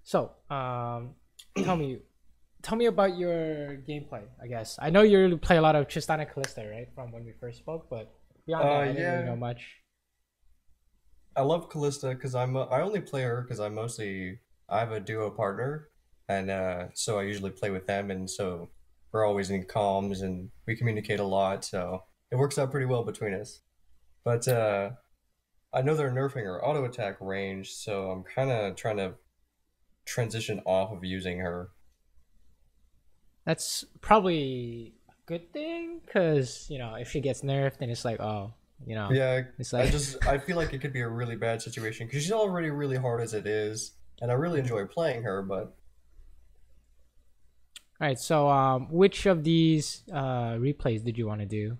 So, tell me, tell me about your gameplay. I guess I know you play a lot of Tristana Callista, right? From when we first spoke, but beyond that, I didn't really Yeah, know much. I love Callista because I only play her because I have a duo partner, and so I usually play with them, and so we're always in comms and we communicate a lot, so it works out pretty well between us. But I know they're nerfing her auto attack range, so I'm kind of trying to transition off of using her. That's probably a good thing, cause if she gets nerfed, then it's like, oh, Yeah, it's like, I feel like it could be a really bad situation because she's already really hard as it is, and I really Mhm. enjoy playing her, but All right. So, which of these replays did you want to do?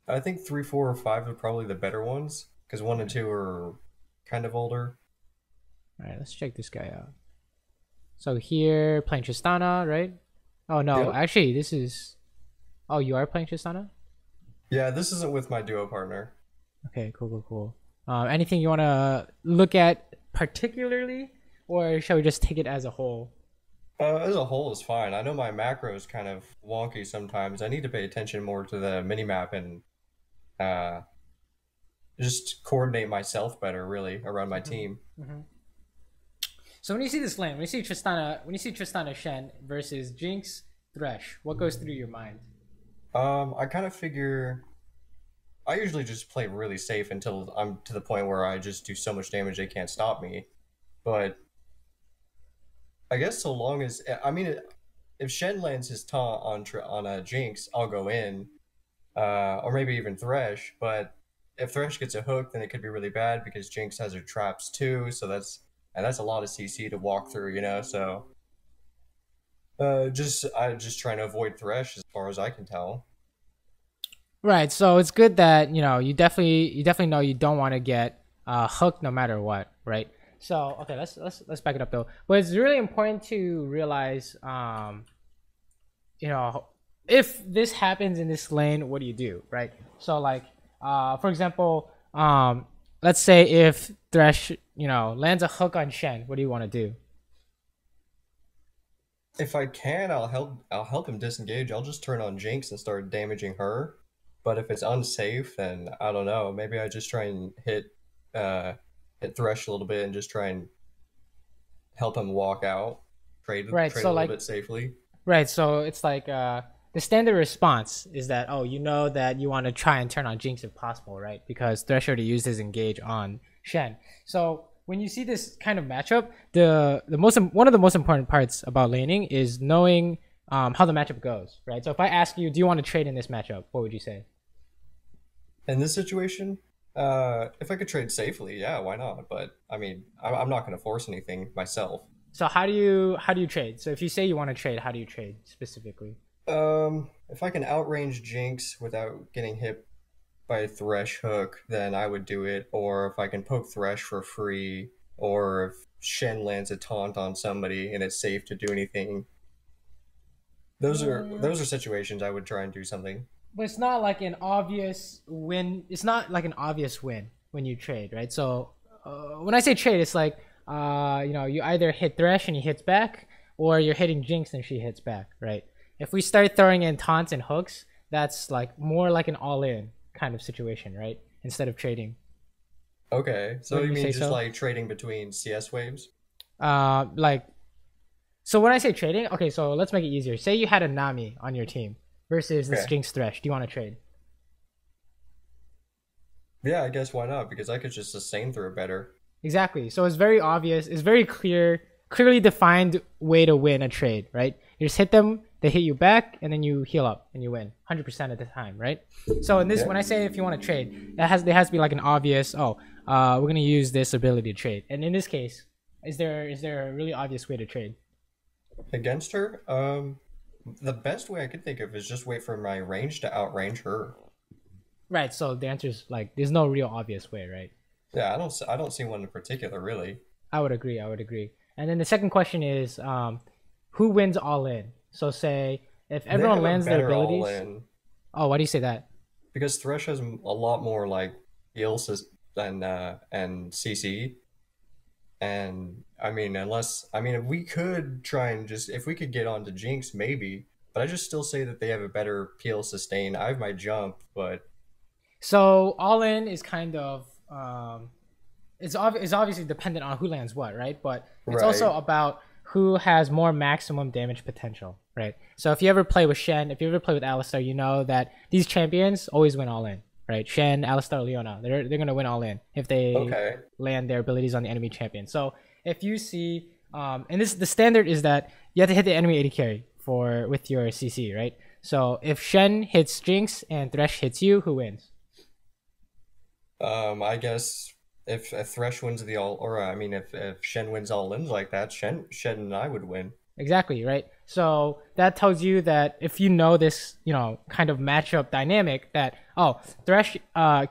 I think three, four, or five are probably the better ones because one and two are kind of older. All right, let's check this guy out. So here, playing Tristana, right? Oh no, Yep. actually, this is. Oh, you are playing Tristana? Yeah, this isn't with my duo partner. Okay, cool, cool, cool. Anything you want to look at particularly, or shall we just take it as a whole? As a whole is fine. I know my macro is kind of wonky sometimes. I need to pay attention more to the minimap and uh, just coordinate myself better, really, around my Hmm. team. Hmm. So when you see this lane, when you see Tristana Shen versus Jinx Thresh, what goes through your mind? I kind of figure I usually just play really safe until I'm to the point where I just do so much damage they can't stop me. But I guess so long as I mean, if Shen lands his taunt on a Jinx, I'll go in, or maybe even Thresh. But if Thresh gets a hook, then it could be really bad because Jinx has her traps too. So that's a lot of CC to walk through, you know. So I just trying to avoid Thresh as far as I can tell. Right. So it's good that you definitely know you don't want to get hooked no matter what, right? So okay, let's back it up though. But it's really important to realize, you know, if this happens in this lane, what do you do, right? So like, for example, let's say if Thresh, lands a hook on Shen, what do you want to do? If I can, I'll help him disengage. I'll just turn on Jinx and start damaging her. But if it's unsafe, then I don't know. Maybe I just try and uh hit Thresh a little bit and just try and help him walk out, Right. trade a So little like, bit safely. right. So it's like the standard response is that, oh, you know that you want to try and turn on Jinx if possible, right? Because Thresh already used his engage on Shen. So when you see this kind of matchup, one of the most important parts about laning is knowing how the matchup goes, right? So if I ask you, do you want to trade in this matchup? What would you say? In this situation, if I could trade safely, yeah, why not? But I mean, I'm not going to force anything myself. So how do you trade? So if you say you want to trade, how do you trade specifically? If I can outrange Jinx without getting hit by a Thresh hook, then I would do it. Or if I can poke Thresh for free, or if Shen lands a taunt on somebody and it's safe to do anything. Mm, Those are situations I would try and do something. but it's not like an obvious win. It's not like an obvious win when you trade, right? So when I say trade, it's like you either hit Thresh and he hits back, or you're hitting Jinx and she hits back, right? If we start throwing in taunts and hooks, that's like more like an all-in kind of situation, right? Instead of trading. Okay, so Wouldn't you you mean say just so? like trading between CS waves? Like, so when I say trading, okay, so let's make it easier. Say you had a Nami on your team versus this Okay. Jinx Thresh. Do you want to trade? Yeah, I guess why not? Because I could just sustain through it better. Exactly. So it's very obvious. It's very clearly defined way to win a trade, right? You just hit them, they hit you back, and then you heal up and you win 100% of the time, right? So in this, Yeah. when I say if you want to trade, there has to be like an obvious. Oh, we're gonna use this ability to trade. And in this case, is there a really obvious way to trade? Against her, the best way I could think of is just wait for my range to outrange her. Right. So the answer is like there's no real obvious way, right? Yeah, I don't see one in particular really. I would agree. I would agree. And then the second question is, who wins all in? So say if They everyone have a lands their better all abilities. in Oh, why do you say that? because Thresh has a lot more like heal than and CC, and I mean, if we could try and just, if we could get onto Jinx, maybe. But I just still say that they have a better peel sustain. I have my jump, but So all in is kind of it's obviously dependent on who lands what, right? But it's also right. about who has more maximum damage potential, right? So if you ever play with Shen, if you ever play with Alistar, you know that these champions always win all in, right? Shen, Alistar, Leona, they're gonna win all in if they Okay. land their abilities on the enemy champion. So if you see, and this the standard is that you have to hit the enemy AD carry for with your CC, right? So if Shen hits Jinx and Thresh hits you, who wins? I guess if Thresh wins the all, or I mean, if Shen wins all ins like that, Shen and I would win. Exactly, right? So that tells you that if you know this, you know, kind of matchup dynamic that, oh, Thresh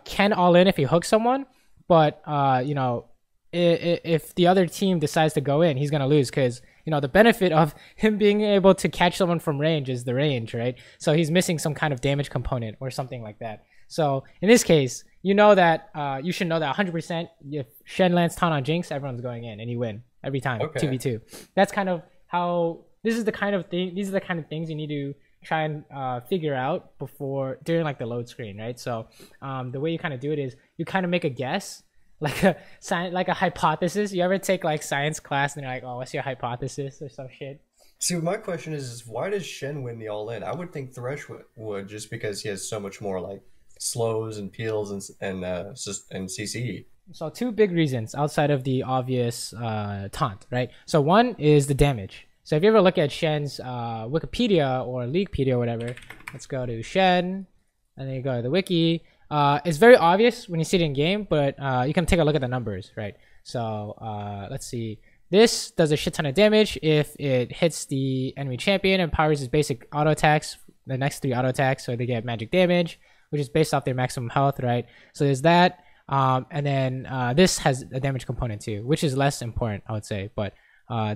can all in if he hooks someone, but, you know, if the other team decides to go in, he's going to lose because, you know, the benefit of him being able to catch someone from range is the range, right? So he's missing some kind of damage component or something like that. So in this case, you know that you should know that 100% if Shen lands taunt on Jinx, everyone's going in and you win every time, Okay. 2v2. That's kind of how this is the kind of thing these are the kind of things you need to try and figure out before during like the load screen, right? So the way you kind of do it is you kind of make a guess, like a like a hypothesis. You ever take like science class and they're like, oh, what's your hypothesis or some shit? See, my question is why does Shen win the all in? I would think Thresh would just because he has so much more like slows and peels and CC. So two big reasons outside of the obvious taunt, right? So one is the damage. So if you ever look at Shen's Wikipedia or Leaguepedia or whatever, let's go to Shen, and then you go to the wiki. It's very obvious when you see it in game, but you can take a look at the numbers, right? So let's see. This does a shit ton of damage if it hits the enemy champion and powers his basic auto attacks, the next 3 auto attacks, so they get magic damage, which is based off their maximum health, right? So there's that. And then this has a damage component too, which is less important, I would say. But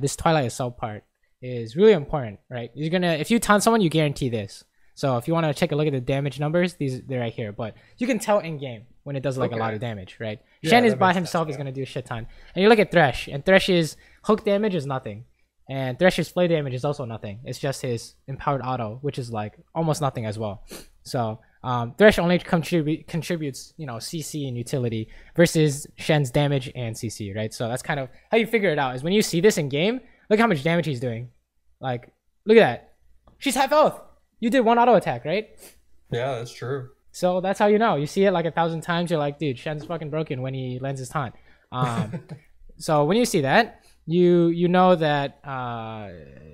this Twilight Assault part is really important, right? You're gonna, if you taunt someone, you guarantee this. So if you want to take a look at the damage numbers, they're right here. But you can tell in game when it does like a lot of damage, right? Yeah, Shen is that by makes himself sense, is gonna do a shit ton. And you look at Thresh, and Thresh's hook damage is nothing, and Thresh's play damage is also nothing. It's just his empowered auto, which is like almost nothing as well. So Thresh only contributes, you know, CC and utility versus Shen's damage and CC, right? So that's kind of how you figure it out. Is when you see this in game, look how much damage he's doing. Like, look at that. She's half health. You did 1 auto attack, right? Yeah, that's true. So that's how you know. You see it like 1,000 times. You're like, dude, Shen's fucking broken when he lands his taunt. So when you see that, you know that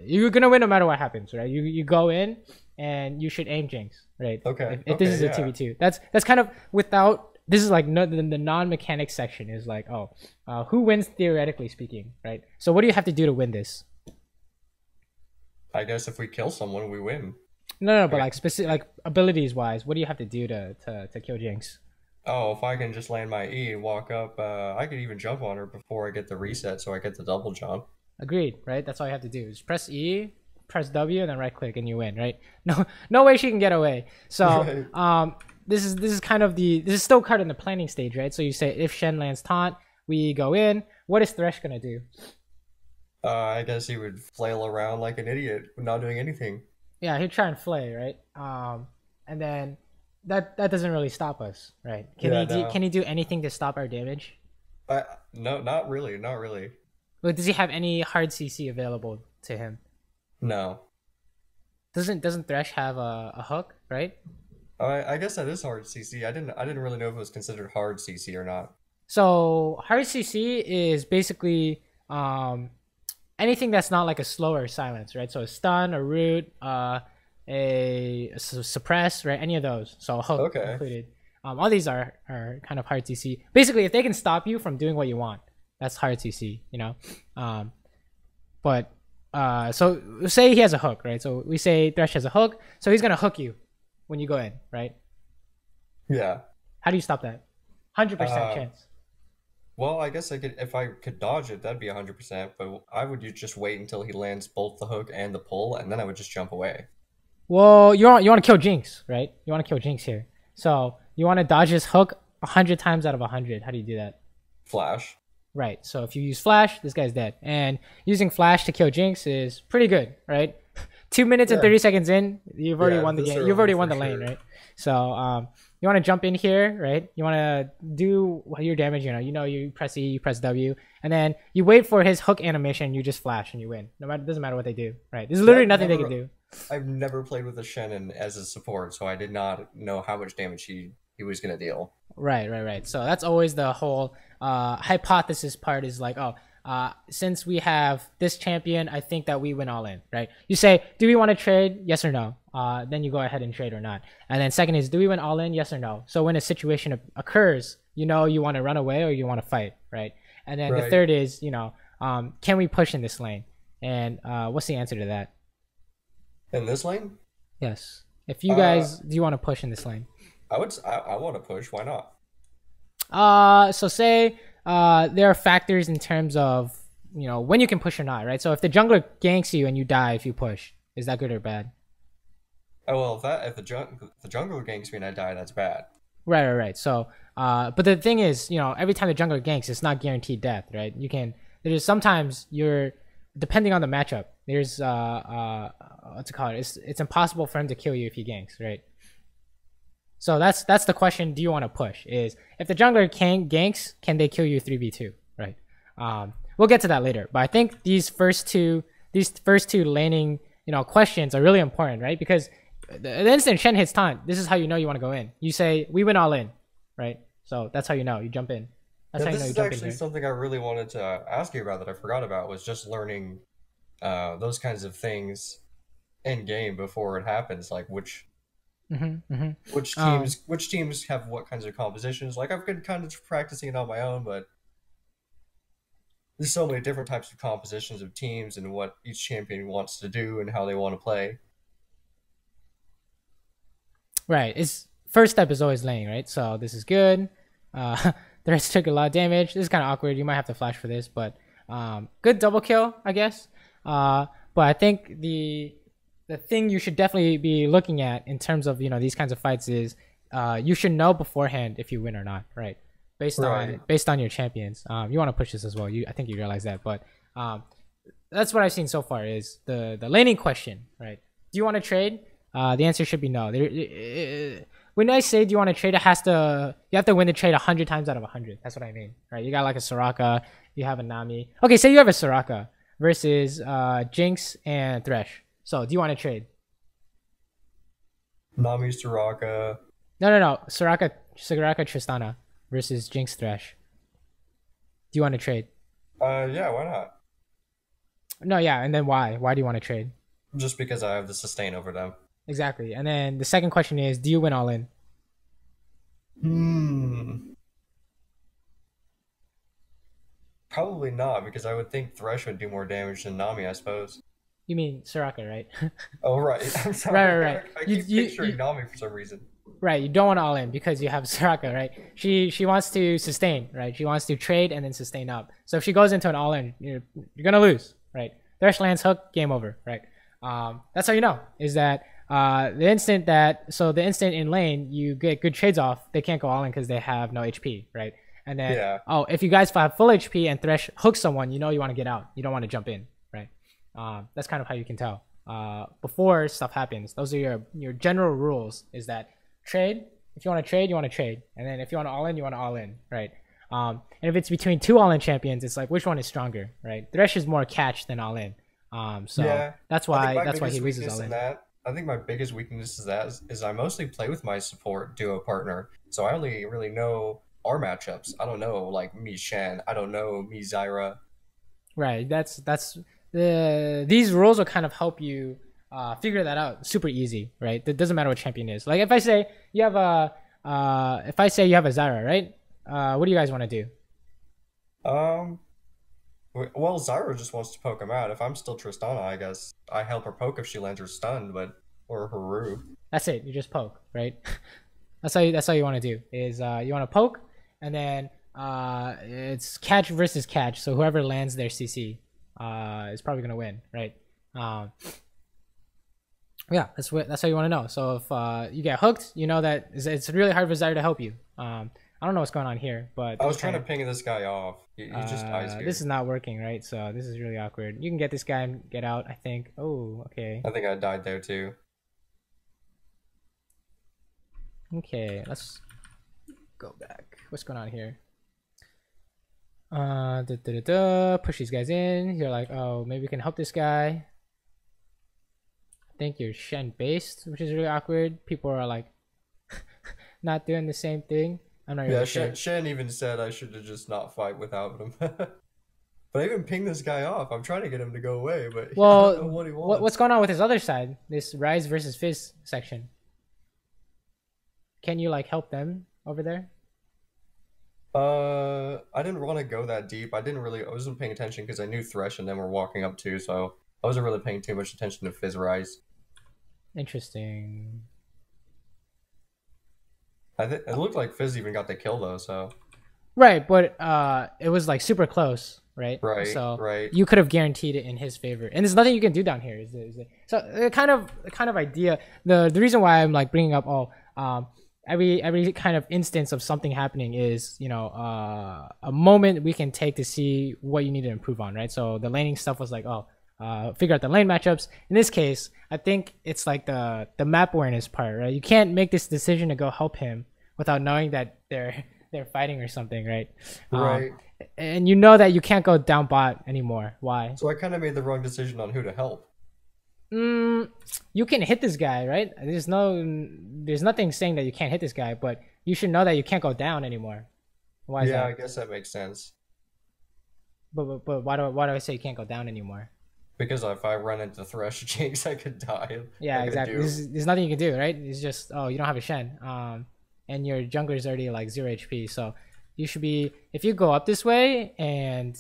you're gonna win no matter what happens, right? You go in and you should aim Jinx, right? Okay. If this is a yeah. 2v2, that's kind of without. This is like no, the non-mechanic section is like, oh, who wins theoretically speaking, right? So what do you have to do to win this? I guess if we kill someone, we win. No, but like specific, like abilities wise, what do you have to do to kill Jinx? Oh, if I can just land my E and walk up, I could even jump on her before I get the reset, so I get the double jump. Agreed, right? That's all you have to do is press E, press W, and then right click, and you win, right? No way she can get away. So, Right. this is kind of this is still kind of in the planning stage, right? So you say if Shen lands taunt, we go in. What is Thresh gonna do? I guess he would flail around like an idiot, not doing anything. Yeah, he'd try and flay, right? And then that doesn't really stop us, right? Yeah, no. Can he do anything to stop our damage? No, not really, not really. But does he have any hard CC available to him? No. Doesn't Thresh have a hook, right? I guess that is hard CC. I didn't really know if it was considered hard CC or not. So hard CC is basically anything that's not like a slower silence, right? So a stun, a root, suppress, right? Any of those. So a hook included. All these are kind of hard CC. Basically, if they can stop you from doing what you want, that's hard CC, you know? So say he has a hook, right? So we say Thresh has a hook, so he's going to hook you when you go in, right? Yeah. How do you stop that? 100% chance. Well, I guess if I could dodge it, that'd be 100%, but I would just wait until he lands both the hook and the pull, and then I would just jump away. Well, you want to kill Jinx, right? You want to kill Jinx here. So you want to dodge his hook 100 times out of 100. How do you do that? Flash. right? So if you use flash, this guy's dead. And using flash to kill Jinx is pretty good, right? 2 minutes and 30 seconds in, you've already won the game. You've already won the lane, right? So you want to jump in here, right? You want to do your damage. You press E, you press W, and then you wait for his hook animation. You just flash and you win. No matter, doesn't matter what they do, right? There's literally nothing they can do. I've never played with a Shannon as a support, so I did not know how much damage he was gonna deal. Right. So that's always the whole hypothesis part. Is like, since we have this champion, I think that we win all in, right? You say, do we want to trade? Yes or no? Then you go ahead and trade or not. And then second is, do we win all in? Yes or no? So when a situation occurs, you want to run away or you want to fight, right? And then the third is, can we push in this lane? And what's the answer to that? In this lane? Yes. If you guys, do you want to push in this lane? I want to push. Why not? So say there are factors in terms of when you can push or not, right? So if the jungler ganks you and you die if you push, is that good or bad? Oh well, if the jungler ganks me and I die, that's bad. Right. So but the thing is, every time the jungler ganks, it's not guaranteed death, right? There's sometimes depending on the matchup, there's what's it called? It's impossible for him to kill you if he ganks, right? So that's the question. Do you want to push? Is if the jungler ganks, can they kill you 3v2? Right. We'll get to that later. But I think these first two laning questions are really important, right? Because the instant Shen hits taunt, this is how you know you want to go in. You say we win all in, right? So that's how you know you jump in. That's how you know you jump in. This is actually something I really wanted to ask you about that I forgot about, was just learning those kinds of things in game before it happens, like which teams have what kinds of compositions. Like I've been kind of practicing it on my own, but there's so many different types of compositions of teams and what each champion wants to do and how they want to play. Right. First step is always laning, right? So this is good. The rest took a lot of damage. This is kind of awkward. You might have to flash for this, but good double kill, I guess. But I think the thing you should definitely be looking at in terms of these kinds of fights is you should know beforehand if you win or not, right? Based on your champions. You want to push this as well. I think you realize that, but that's what I've seen so far is the laning question, right? Do you want to trade? The answer should be no. When I say do you want to trade, you have to win the trade 100 times out of 100. That's what I mean, right? You got like a Soraka, you have a Nami. Okay, say you have a Soraka versus Jinx and Thresh. So do you want to trade? Nami, Soraka. No. Soraka Tristana versus Jinx Thresh. Do you want to trade? Yeah, why not? No, yeah, and then why? Why do you want to trade? Just because I have the sustain over them. Exactly. And then the second question is, do you win all in? Probably not, because I would think Thresh would do more damage than Nami, I suppose. You mean Soraka, right? Oh, right. I'm sorry. Right. I keep picturing Nami for some reason. Right, you don't want all in because you have Soraka, right? She wants to sustain, right? She wants to trade and then sustain up. So if she goes into an all in, you're gonna lose, right? Thresh lands hook, game over, right? That's how you know is that the instant in lane you get good trades off, they can't go all in because they have no HP, right? And then if you guys have full HP and Thresh hooks someone, you want to get out. You don't want to jump in, right? That's kind of how you can tell before stuff happens. Those are your general rules. Is that trade? If you want to trade, you want to trade, and then if you want to all in, you want to all in, right? And if it's between two all in champions, it's like which one is stronger, right? Thresh is more catch than all in. That's why he loses all in. I think my biggest weakness is I mostly play with my support duo partner, so I only really know our matchups. I don't know like me Shen. I don't know me Zyra. Right. These rules will kind of help you figure that out super easy, right? It doesn't matter what champion is. Like if I say you have a Zyra, right? What do you guys want to do? Well, Zyra just wants to poke him out. If I'm still Tristana, I guess I help her poke if she lands her stun, or her Rue. That's it. You just poke, right? That's all you want to do is you want to poke, and then it's catch versus catch. So whoever lands their CC is probably gonna win, right? Yeah, that's how you want to know. So if you get hooked, you know that it's really hard for Zyra to help you. I don't know what's going on here, but I was trying to ping this guy off. He just dies here. this is not working, right? So this is really awkward. You can get this guy and get out, I think. Oh, okay. I think I died there too. Okay, let's go back. What's going on here? Push these guys in. You're like, oh, maybe we can help this guy. I think you're Shen based, which is really awkward. People are like not doing the same thing. I'm not really sure. Shen even said I should have just not fight without him. But I even pinged this guy off. I'm trying to get him to go away, but well, I don't know what he wants. What's going on with his other side? This Rise versus Fizz section. Can you like help them over there? I didn't want to go that deep. I wasn't paying attention because I knew Thresh and them were walking up too, so I wasn't really paying too much attention to Fizz Rise. Interesting. It looked like Fizz even got the kill though, so. Right, but it was like super close, right? Right. So right. you could have guaranteed it in his favor, and there's nothing you can do down here. So the kind of idea. The reason why I'm like bringing up every kind of instance of something happening is, you know, a moment we can take to see what you need to improve on, right? So the laning stuff was like, figure out the lane matchups. In this case, I think it's like the map awareness part, right? You can't make this decision to go help him without knowing that they're fighting or something, right? Right. And you know that you can't go down bot anymore. Why? So I kind of made the wrong decision on who to help. You can hit this guy, right? There's nothing saying that you can't hit this guy, but you should know that you can't go down anymore. Why is that? I guess that makes sense. But why do I say you can't go down anymore? Because if I run into Thresh Jinx, I could die. Yeah, exactly. There's nothing you can do, right? It's just, oh, you don't have a Shen, and your jungler is already like 0 HP, so you should be, if you go up this way and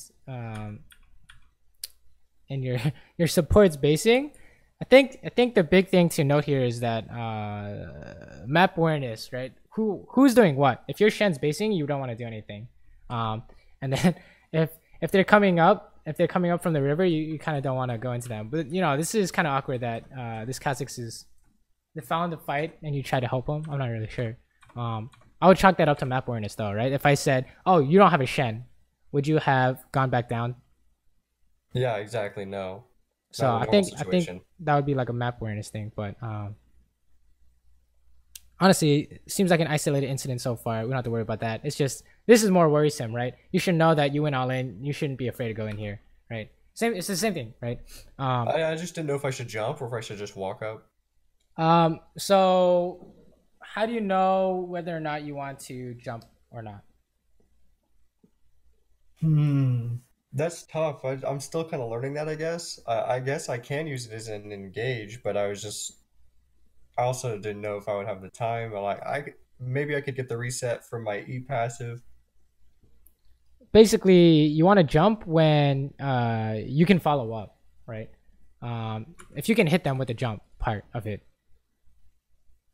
your support's basing. I think the big thing to note here is that map awareness, right? Who's doing what? If your Shen's basing, you don't want to do anything. And then if they're coming up from the river, you kind of don't want to go into them. But you know, this is kind of awkward that this Kha'Zix is, they found the fight and you try to help them. I'm not really sure. I would chalk that up to map awareness though, right? If I said, oh, you don't have a Shen, would you have gone back down? Yeah, exactly. No. So I think that would be like a map awareness thing, but honestly, it seems like an isolated incident so far. We don't have to worry about that. It's just, this is more worrisome, right? You should know that you went all in. You shouldn't be afraid to go in here, right? It's the same thing, right? I just didn't know if I should jump or if I should just walk up. So how do you know whether or not you want to jump or not? That's tough. I'm still kind of learning that, I guess. I guess I can use it as an engage, but I also didn't know if I would have the time. Maybe I could get the reset from my E passive. Basically, you want to jump when you can follow up, right? If you can hit them with the jump part of it.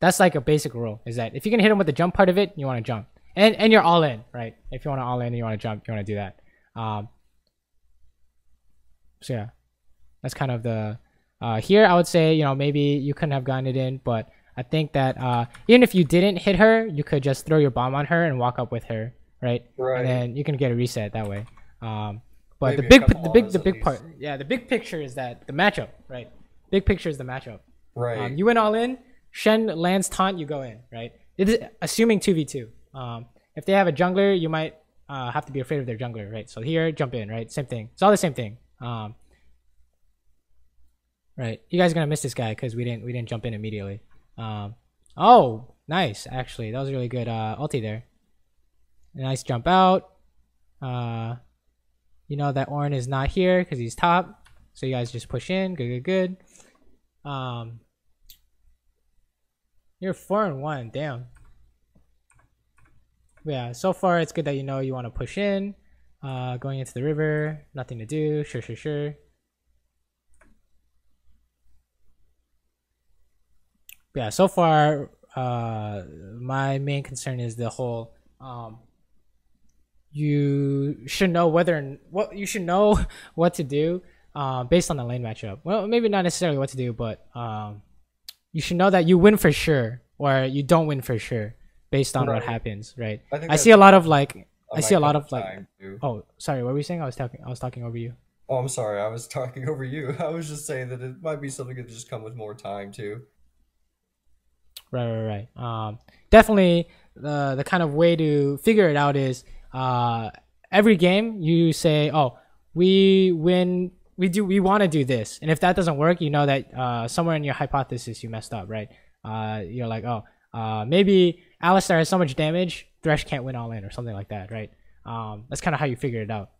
That's like a basic rule, is that if you can hit them with the jump part of it, you want to jump. And you're all in, right? If you want to all in and you want to jump, you want to do that. So yeah, that's kind of the here I would say, you know, maybe you couldn't have gotten it in, but I think that even if you didn't hit her, you could just throw your bomb on her and walk up with her, right? And then you can get a reset that way. But maybe the big part, yeah, the big picture is that the matchup, right? Big picture is the matchup. Right. You went all in, Shen lands taunt, you go in, right? It is assuming 2v2. If they have a jungler, you might have to be afraid of their jungler, right? So here, jump in, right? Same thing. It's all the same thing. Right. You guys are gonna miss this guy because we didn't jump in immediately. Oh, nice. Actually, that was really good ulti there. Nice jump out. You know that Ornn is not here because he's top. So you guys just push in. Good. You're 4-1. Damn. Yeah. So far, it's good that you know you want to push in. Going into the river. Nothing to do. Sure. Yeah, so far, my main concern is the whole, you should know what to do, based on the lane matchup. Well, maybe not necessarily what to do, but you should know that you win for sure or you don't win for sure. based on what Right. happens, right? I think I that's see a lot of like on I my see a lot cut of like. time too. Oh, sorry. What were you saying? I was talking over you. Oh, I'm sorry. I was talking over you. I was just saying that it might be something that just come with more time too. Right. Definitely the kind of way to figure it out is every game you say, oh, we win, we want to do this, and if that doesn't work, you know that somewhere in your hypothesis you messed up, right? You're like, oh, maybe Alistar has so much damage, Thresh can't win all in or something like that, right? That's kind of how you figure it out.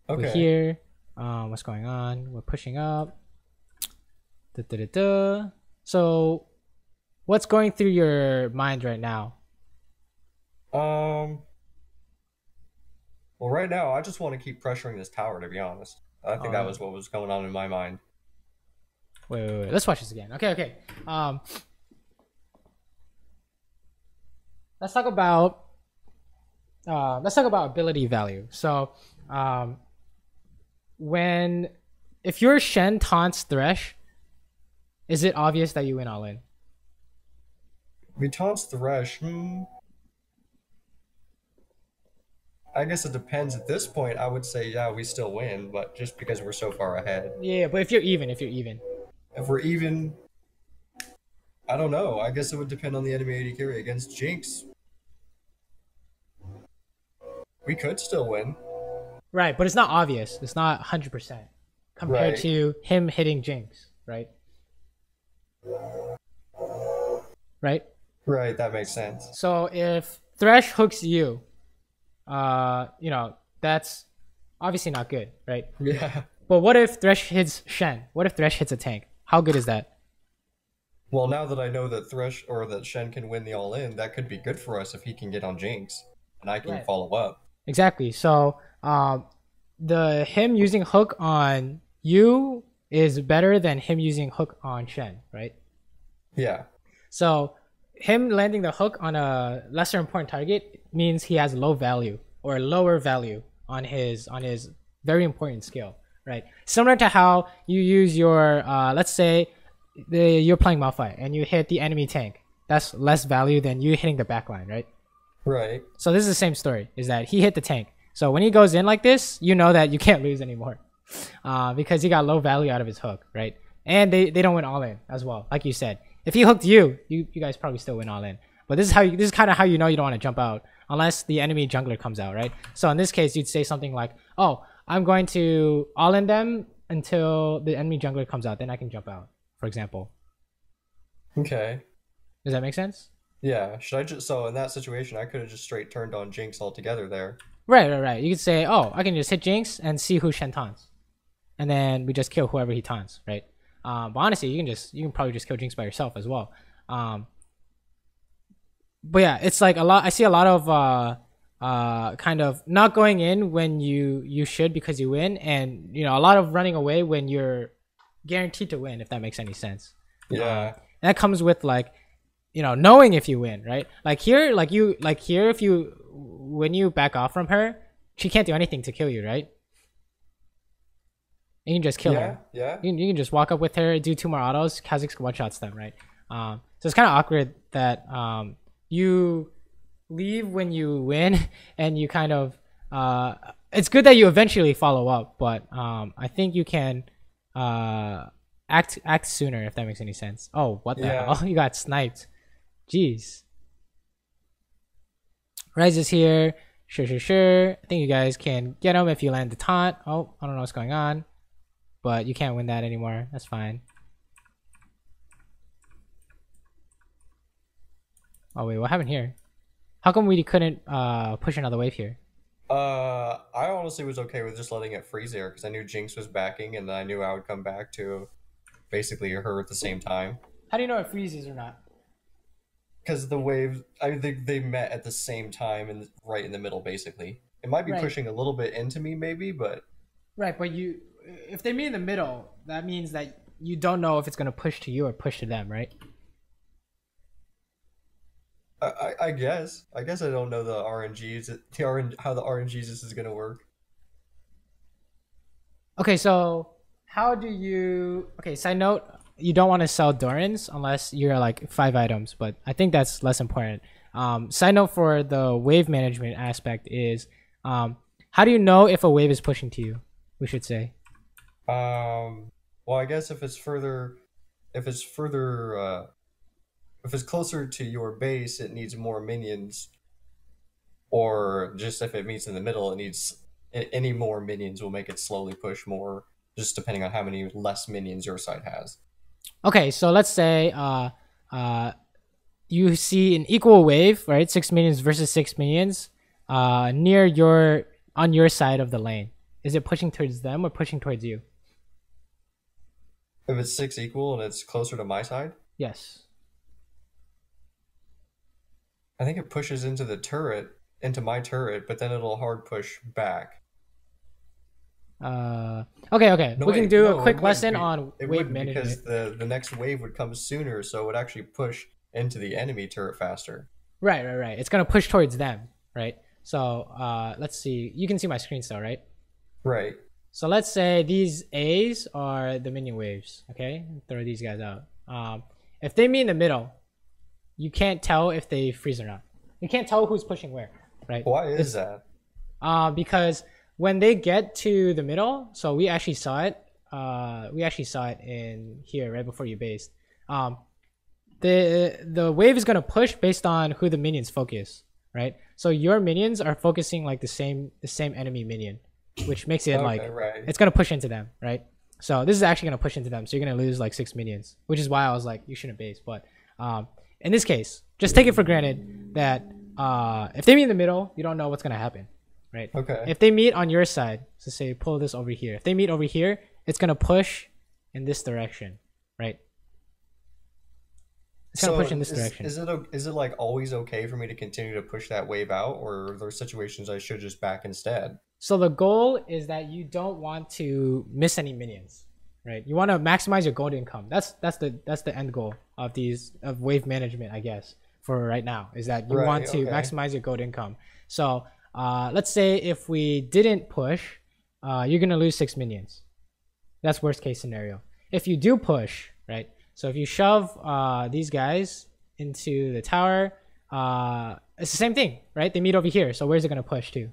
We're Okay. here. What's going on? We're pushing up. Da, da, da, da. So what's going through your mind right now? Um. Well, right now, I just want to keep pressuring this tower, to be honest. I think that Uh, was what was going on in my mind. wait. Let's watch this again. Okay. Let's talk about ability value. So, when if your Shen taunts Thresh, is it obvious that you win all in? Vuitton's Thresh, I guess it depends. At this point, I would say, yeah, we still win, but just because we're so far ahead. Yeah, but if you're even. If we're even, I don't know. I guess it would depend on the enemy AD carry against Jinx. We could still win. Right, but it's not obvious. It's not 100% compared Right. to him hitting Jinx, right? Right. Right, that makes sense. So if Thresh hooks you, that's obviously not good, right? Yeah. But what if Thresh hits Shen? What if Thresh hits a tank? How good is that? Well, now that I know that Thresh or that Shen can win the all-in, that could be good for us if he can get on Jinx, and I can Right. follow up. Exactly. So the him using hook on you is better than him using hook on Shen, right? Yeah. So him landing the hook on a lesser important target means he has low value or lower value on his very important skill, right? Similar to how you use your let's say you're playing Malphite and you hit the enemy tank. That's less value than you hitting the backline, right? Right. So this is the same story, is that he hit the tank. So when he goes in like this, you know that you can't lose anymore because he got low value out of his hook, right? And they don't win all in as well, like you said. If he hooked you, you guys probably still win all in. But this is kind of how you know you don't want to jump out unless the enemy jungler comes out, right? So in this case, you'd say something like, "Oh, I'm going to all in them until the enemy jungler comes out, then I can jump out," for example. Okay. Does that make sense? Yeah. Should I just so in that situation, I could have just straight turned on Jinx altogether there. Right. You could say, "Oh, I can just hit Jinx and see who Shen taunts, and then we just kill whoever he taunts," right? But honestly, you can probably just kill Jinx by yourself as well. But yeah, it's like a lot. I see a lot of kind of not going in when you should because you win, and a lot of running away when you're guaranteed to win. If that makes any sense. Yeah. And that comes with like knowing if you win, right? Like here, if you when you back off from her, she can't do anything to kill you, right? You can just kill her. Yeah. You can just walk up with her, do 2 more autos. Kha'Zix one-shots them, right? So it's kind of awkward that you leave when you win, and you kind of it's good that you eventually follow up, but I think you can act sooner, if that makes any sense. Oh, what the Yeah. hell? You got sniped. Jeez. Ryze is here. Sure. I think you guys can get him if you land the taunt. Oh, I don't know what's going on, but you can't win that anymore. That's fine. Oh wait, what happened here? How come we couldn't push another wave here? I honestly was okay with just letting it freeze there because I knew Jinx was backing, and I knew I would come back to basically her at the same time. How do you know it freezes or not? Because the waves, I think they met at the same time and right in the middle, basically. It might be Right. pushing a little bit into me, maybe, but Right, but if they meet in the middle, that means that you don't know if it's gonna push to you or push to them, right? I guess. I guess I don't know the RNGs, how the RNGs this is gonna work. Okay, so how do you? Okay, side note. you don't want to sell Dorans unless you're like 5 items, but I think that's less important. Side note for the wave management aspect is, how do you know if a wave is pushing to you? We should say. Well, I guess if it's closer to your base, it needs more minions, or just if it meets in the middle, it needs any more minions will make it slowly push more, just depending on how many less minions your side has. Okay, so let's say you see an equal wave, right? 6 minions versus 6 minions on your side of the lane. Is it pushing towards them or pushing towards you? If it's 6 equal and it's closer to my side, Yes. I think it pushes into my turret, but then it'll hard push back. Okay. No, We can wait, do no, a quick it wouldn't lesson be. on It wave wouldn't, management. because the next wave would come sooner, so it would actually push into the enemy turret faster. Right. It's gonna push towards them, right? So let's see. You can see my screen still, right? Right. So let's say these A's are the minion waves. Okay, throw these guys out. If they meet in the middle, you can't tell if they freeze or not. You can't tell who's pushing where, right? Why is that? Because when they get to the middle, so we actually saw it. We actually saw it in here right before you based. The wave is gonna push based on who the minions focus, right? So your minions are focusing like the same enemy minion, which makes it Okay, right. it's gonna push into them, right? So this is actually gonna push into them. So you're gonna lose like 6 minions, which is why I was like, you shouldn't base. But in this case, just take it for granted that if they meet in the middle, you don't know what's gonna happen, right? Okay. If they meet on your side, so say pull this over here. If they meet over here, it's gonna push in this direction, right? It's gonna push in this direction. Is it like always okay for me to continue to push that wave out, or are there situations I should just back instead? So the goal is that you don't want to miss any minions, right? You want to maximize your gold income. That's the end goal of wave management, I guess, for right now, is that you want to maximize your gold income. So let's say if we didn't push, you're gonna lose 6 minions. That's worst case scenario. If you do push, right? So if you shove these guys into the tower, it's the same thing, right? They meet over here. So where's it gonna push to?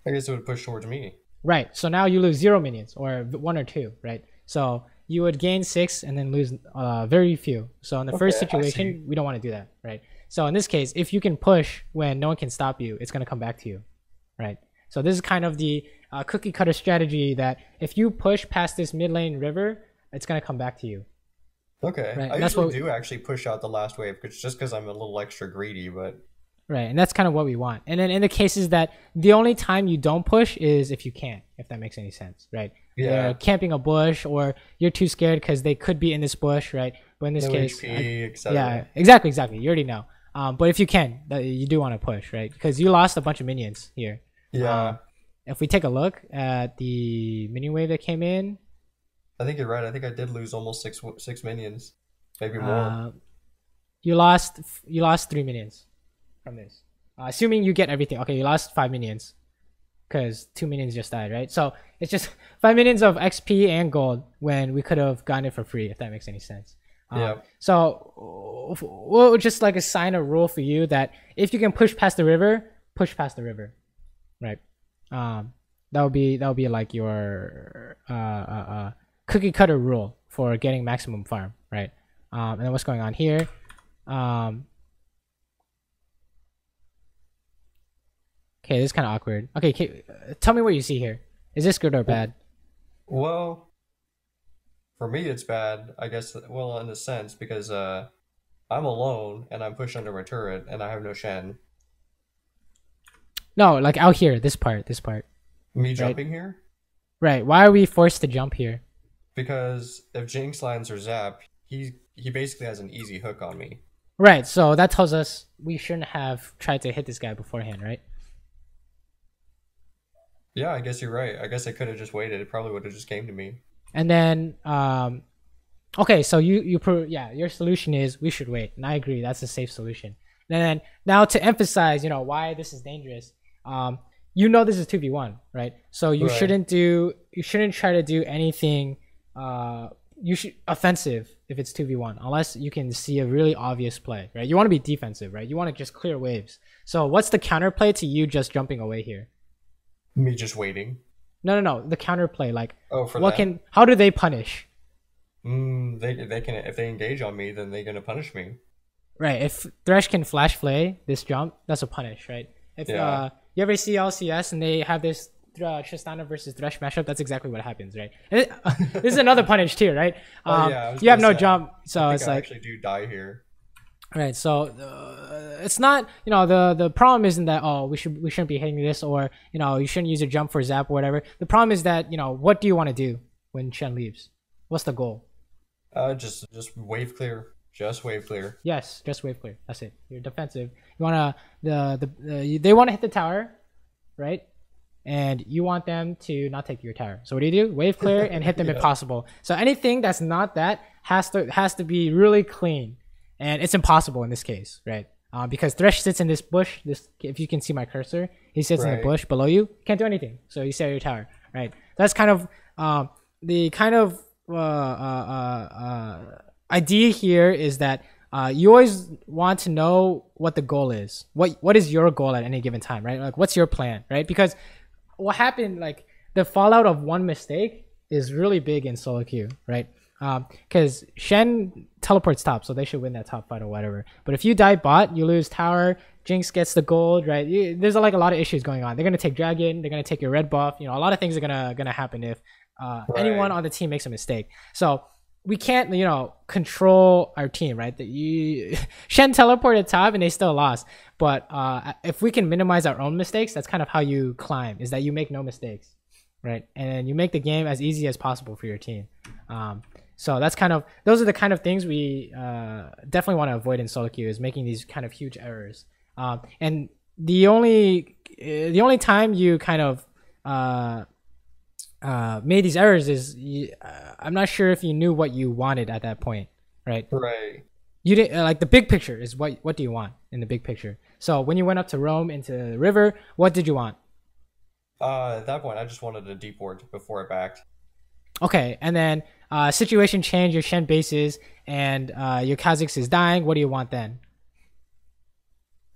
I guess it would push towards me. Right. So now you lose 0 minions, or 1 or 2, right? So you would gain 6 and then lose very few. So in the first situation, we don't want to do that, right? So in this case, if you can push when no one can stop you, it's gonna come back to you, right? So this is kind of the cookie cutter strategy that if you push past this mid lane river, it's gonna come back to you. Okay. Right. I That's usually do actually push out the last wave, just because I'm a little extra greedy, but right, and that's kind of what we want. And then in the cases that the only time you don't push is if you can't, if that makes any sense, right? Yeah. You're camping a bush, or you're too scared because they could be in this bush, right? But in this no case, HP, etc. yeah, exactly. You already know. But if you can, you do want to push, right? Because you lost a bunch of minions here. Yeah. If we take a look at the minion wave that came in, I think you're right. I think I did lose almost six minions, maybe more. You lost 3 minions from this. Assuming you get everything. Okay, you lost 5 minions because 2 minions just died, right? So it's just 5 minions of XP and gold when we could have gotten it for free, if that makes any sense. Yeah. So we'll just like assign a rule for you that if you can push past the river, push past the river, right? That would be like your cookie cutter rule for getting maximum farm, right? And then what's going on here? Okay, this is kind of awkward. Okay, tell me what you see here. Is this good or bad? Well, for me it's bad, I guess. Well, in a sense, because I'm alone and I'm pushed under my turret and I have no Shen. No, like out here, this part. Me jumping here? Right. Why are we forced to jump here? Because if Jinx lands or Zap, he basically has an easy hook on me. Right. So that tells us we shouldn't have tried to hit this guy beforehand, right? Yeah, I guess you're right. I guess I could have just waited. It probably would have just came to me. And then, okay, so your solution is we should wait, and I agree. That's a safe solution. And then now to emphasize, why this is dangerous. This is 2v1, right? So you shouldn't try to do anything you should offensive if it's 2v1, unless you can see a really obvious play, right? You want to be defensive, right? You want to just clear waves. So what's the counterplay to you just jumping away here? Me just waiting. No. The counterplay, like, Oh, for what them? how do they punish? They can, if they engage on me, then they're gonna punish me. Right. If Thresh can flash play this jump, that's a punish, right? If Yeah. you ever see LCS and they have this Tristana versus Thresh mashup, that's exactly what happens, right? And this is another punish too, right? Oh yeah, I was You have gonna no say, jump, so I it's think I like actually do die here. right. So it's not, you know, the problem isn't that, oh, we shouldn't be hitting this, or, you know, you shouldn't use a jump for zap or whatever. The problem is that, you know, what do you want to do when Shen leaves? What's the goal? Just wave clear. Just wave clear. Yes, just wave clear. That's it. You're defensive. You wanna they want to hit the tower, right? And you want them to not take your tower. So what do? Wave clear and hit them if possible. So anything that's not that has to be really clean, and it's impossible in this case, right? Because Thresh sits in this bush. This, if you can see my cursor, he sits in the bush below you. Can't do anything. So you stay at your tower, right? That's kind of the kind of idea here is that you always want to know what the goal is. What is your goal at any given time, right? Like, what's your plan, right? Because what happened, like, the fallout of one mistake is really big in solo queue, right? Because Shen teleports top, so they should win that top fight or whatever. But if you die bot, you lose tower. Jinx gets the gold, right? There's like a lot of issues going on. They're gonna take dragon. They're gonna take your red buff. You know, a lot of things are gonna happen if anyone on the team makes a mistake. So we can't, you know, control our team, right? That Shen teleported top and they still lost. But if we can minimize our own mistakes, that's kind of how you climb. Is that you make no mistakes, right? And you make the game as easy as possible for your team. So that's kind of, those are the kind of things we definitely want to avoid in solo queue, is making these kind of huge errors. And the only time you kind of made these errors is I'm not sure if you knew what you wanted at that point, right? Right. You didn't like the big picture is what do you want in the big picture? So when you went up to Rome into the river, what did you want? At that point, I just wanted a deep ward before I backed. Okay, and then situation changed, your Shen bases, and your Kha'Zix is dying. What do you want then?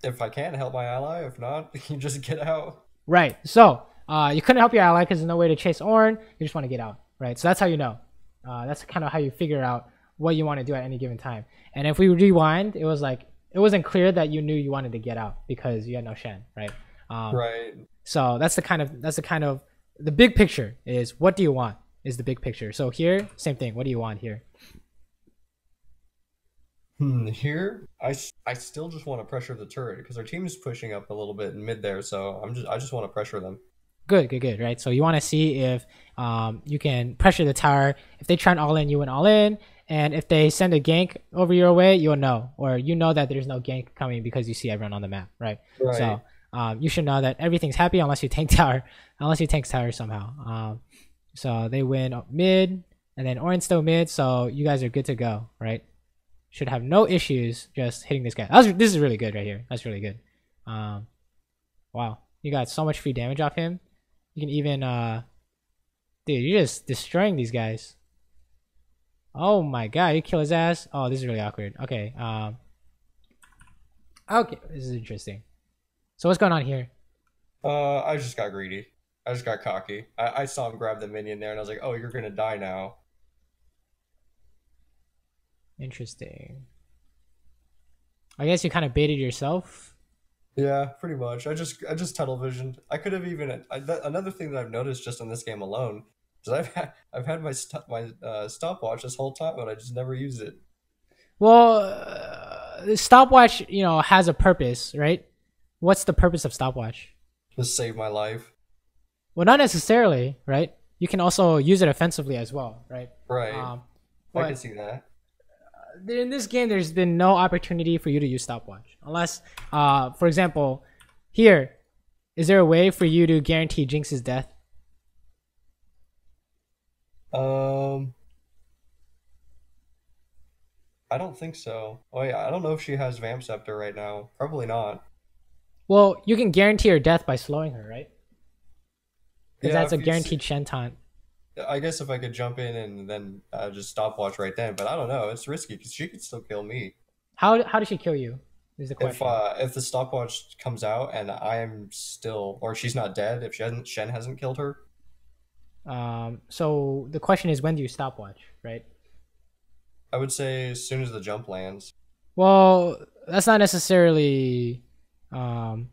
If I can, help my ally. If not, you just get out. Right. So you couldn't help your ally because there's no way to chase Ornn. You just want to get out, right? So that's how you know. That's kind of how you figure out what you want to do at any given time. And if we rewind, it was like it wasn't clear that you knew you wanted to get out because you had no Shen, right? Right. So that's the kind of the big picture is what do you want is the big picture. So here, same thing. What do you want here? Here, I still just want to pressure the turret because our team is pushing up a little bit in mid there, so I just want to pressure them. Good, right? So you want to see if you can pressure the tower. If they try and all in, you went all in, and if they send a gank over your way, you'll know, or you know that there's no gank coming because you see everyone on the map, right? Right. So you should know that everything's happy unless you tank tower, somehow. So they win up mid, and then Ornn's still mid, so you guys are good to go, right? Should have no issues just hitting this guy. This is really good right here. That's really good. Wow, you got so much free damage off him. You can even dude, you're just destroying these guys. Oh my god, you kill his ass. Oh, this is really awkward. Okay, okay, this is interesting. So what's going on here? I just got greedy. I just got cocky. I saw him grab the minion there, and I was like, "Oh, you're gonna die now." Interesting. I guess you kind of baited yourself. Yeah, pretty much. I just tunnel visioned. I could have even another thing that I've noticed just in this game alone is I've had my stopwatch this whole time, but I just never used it. Well, the stopwatch, you know, has a purpose, right? What's the purpose of stopwatch? To save my life. Well, not necessarily, right? You can also use it offensively as well, right? Right. I can see that. In this game, there's been no opportunity for you to use stopwatch. Unless, for example, here, is there a way for you to guarantee Jinx's death? I don't think so. Oh yeah, I don't know if she has Vamp Scepter right now. Probably not. Well, you can guarantee her death by slowing her, right? Because Yeah, that's a if you guaranteed Shen taunt. I guess if I could jump in and then just stopwatch right then, but I don't know. It's risky because she could still kill me. How does she kill you? Is the question. If the stopwatch comes out and I am still, or she's not dead, if Shen hasn't killed her, So the question is, when do you stopwatch, right? I would say as soon as the jump lands. Well, that's not necessarily. Um,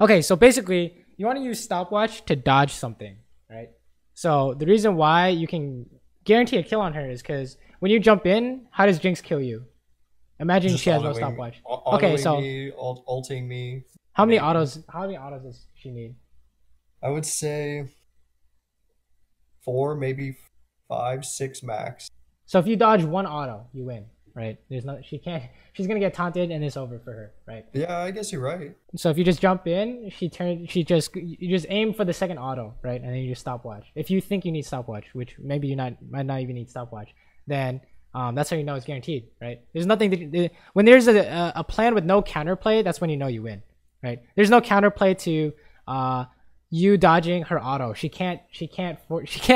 okay, so basically, you want to use stopwatch to dodge something, right? So the reason why you can guarantee a kill on her is because when you jump in, how does Jinx kill you? Imagine Just she has no stopwatch. Okay, autoing so me, ulting me. how many Maybe. autos? How many autos does she need? I would say four, maybe five, six max. So if you dodge one auto, you win, right? There's no, she can't. She's gonna get taunted, and it's over for her, right? Yeah, I guess you're right. So if you just jump in, you just aim for the second auto, right? And then you just stopwatch. If you think you need stopwatch, which maybe you might not even need stopwatch, then that's how you know it's guaranteed, right? There's nothing when there's a plan with no counterplay, that's when you know you win, right? There's no counterplay to you dodging her auto. She can't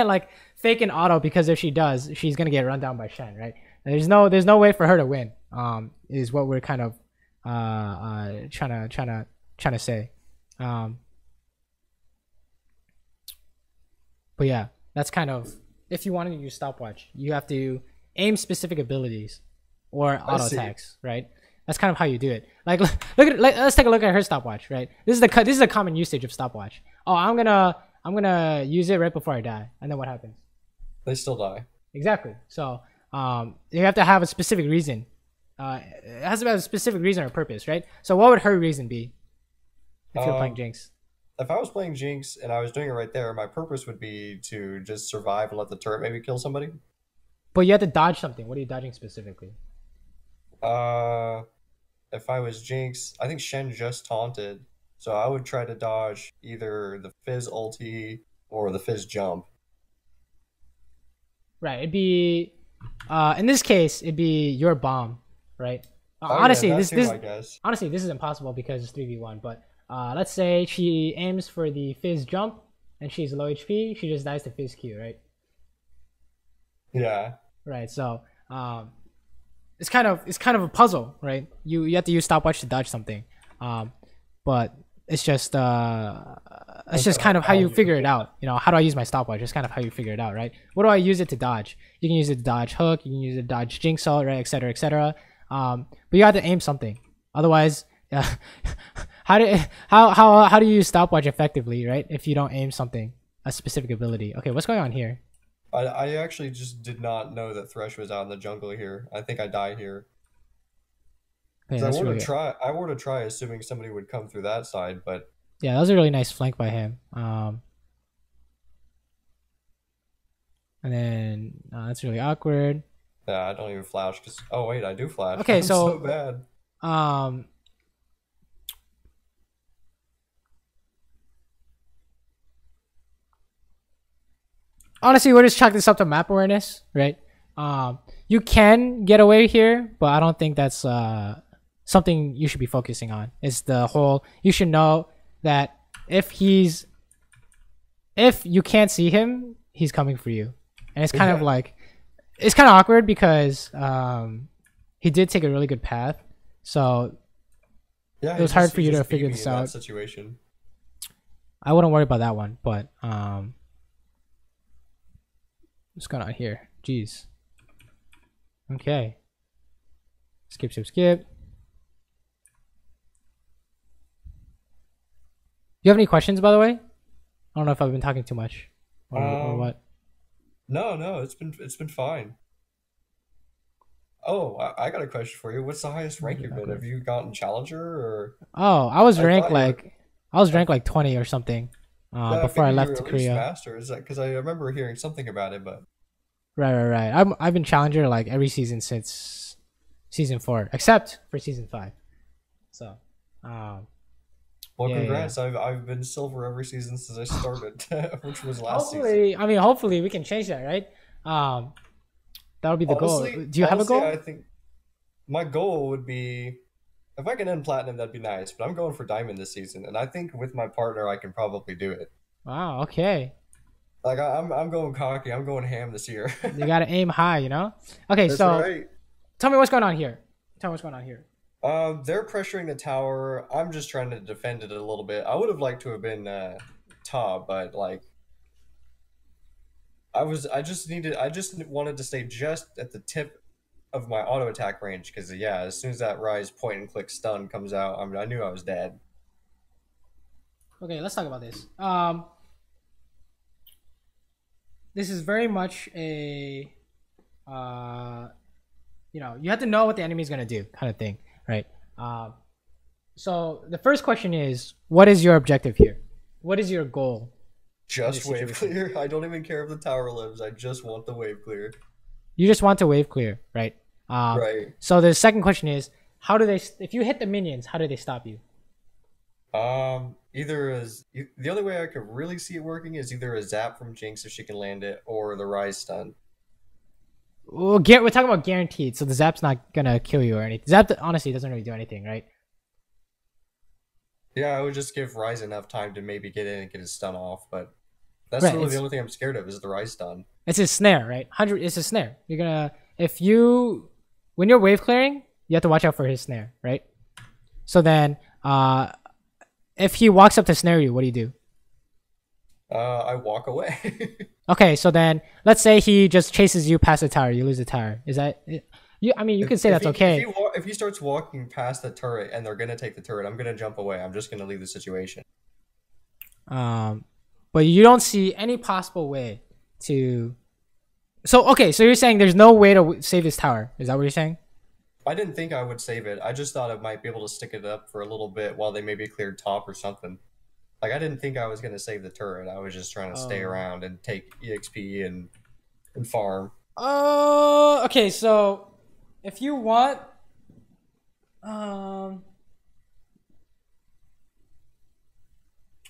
like fake an auto, because if she does, she's gonna get run down by Shen, right? And there's no way for her to win. Is what we're kind of trying to say. But yeah, that's kind of, if you want to use stopwatch, you have to aim specific abilities or I auto see. attacks, right? That's kind of how you do it. Like let's take a look at her stopwatch, right? This is a common usage of stopwatch. Oh, I'm gonna use it right before I die, and then what happens? They still die. Exactly. So you have to have a specific reason. It has to have a specific reason or purpose, right? So what would her reason be if you're playing Um, Jinx? if I was playing Jinx and I was doing it right there, my purpose would be to just survive and let the turret maybe kill somebody. But you have to dodge something. What are you dodging specifically? Uh, if I was Jinx, I think Shen just taunted, so I would try to dodge either the Fizz ulti or the Fizz jump. Right. It'd be in this case, it'd be your bomb, right? Oh yeah, Honestly, that this too, this I guess. honestly this is impossible because it's 3v1. But let's say she aims for the Fizz jump and she's low HP. She just dies to Fizz Q, right? Yeah. Right. So it's kind of a puzzle, right? You have to use stopwatch to dodge something, but it's just kind of how How you you figure figure it it out. out. How do I use my stopwatch? It's kind of how you figure it out, right? What do I use it to dodge? You can use it to dodge hook. You can use it to dodge jinx ult, right, etc., etc. But you have to aim something. Otherwise, yeah. How do you use stopwatch effectively, right? If you don't aim something, a specific ability. Okay, what's going on here? I actually just did not know that Thresh was out in the jungle here. I think I died here. Okay, 'Cause that's really good. I were to try assuming somebody would come through that side, but Yeah, that was a really nice flank by him. And then that's really awkward. yeah, I don't even flash because oh wait, I do flash. Okay, I'm so so bad. um, honestly, we'll just chalk this up to map awareness, right? You can get away here, but I don't think that's something you should be focusing on. It's the whole, you should know that if you can't see him, he's coming for you, and it's kind of Yeah, like, it's kind of awkward because he did take a really good path, so yeah, it was hard for he you to just beat figure me this in that out. situation. I wouldn't worry about that one, but what's going on here? Jeez. Okay. Skip, skip, skip. You have any questions, by the way? I don't know if I've been talking too much, or Um, what. no, no, it's been fine. Oh, I got a question for you. What's the highest rank you've been? Have you gotten Challenger or Oh, I thought you were I was I, ranked like 20 or something. yeah, I Before I figured you left were to at least Korea. master. Is that because I remember hearing something about it, but Right, right, right. I've been challenger like every season since season 4, except for season 5. So, um, well, yeah, yeah, congrats. I've been silver every season since I started, which was yeah. last season. Hopefully we can change that, right? Um, that'll be the goal. Do you have a Honestly, I goal? think my goal would be if I can end platinum, that'd be nice. But I'm going for diamond this season, and I think with my partner, I can probably do it. Wow. Okay. Like I'm going cocky. I'm going ham this year. You gotta aim high, you know. Okay, That's so right. tell me what's going on here. Tell me what's going on here. They're pressuring the tower. I'm just trying to defend it a little bit. I would have liked to have been top, but like I just wanted to stay just at the tip of my auto attack range because yeah, as soon as that Rise point and click stun comes out, I knew I was dead. Okay, let's talk about this. This is very much a, you know, you have to know what the enemy is gonna do, kind of thing, right? So the first question is, what is your objective here? What is your goal? Just wave clear. I don't even care if the tower lives. I just want the wave clear. You just want to wave clear, right? Right. So the second question is, how do they? If you hit the minions, how do they stop you? Either as the only way I could really see it working is either a zap from Jinx if she can land it, or the Rise stun. We're talking about guaranteed, so the zap's not gonna kill you or anything. Zap honestly doesn't really do anything, right? Yeah, I would just give Rise enough time to maybe get in and get his stun off, but that's Right. really the only thing I'm scared of is the Rise stun. It's a snare, right? It's a snare. You're gonna when you're wave clearing, you have to watch out for his snare, right? So then, if he walks up to snare you, what do you do? I walk away. Okay, so then let's say he just chases you past the tower. You lose the tower. Is that you? I mean, you could say that's okay. If he starts walking past the turret and they're gonna take the turret, I'm gonna jump away. I'm just gonna leave the situation. But you don't see any possible way to. So okay, so you're saying there's no way to save this tower. Is that what you're saying? I didn't think I would save it. I just thought I might be able to stick it up for a little bit while they maybe cleared top or something. Like I didn't think I was gonna save the turret. I was just trying to stay around and take EXP and farm. Okay, so if you want, um,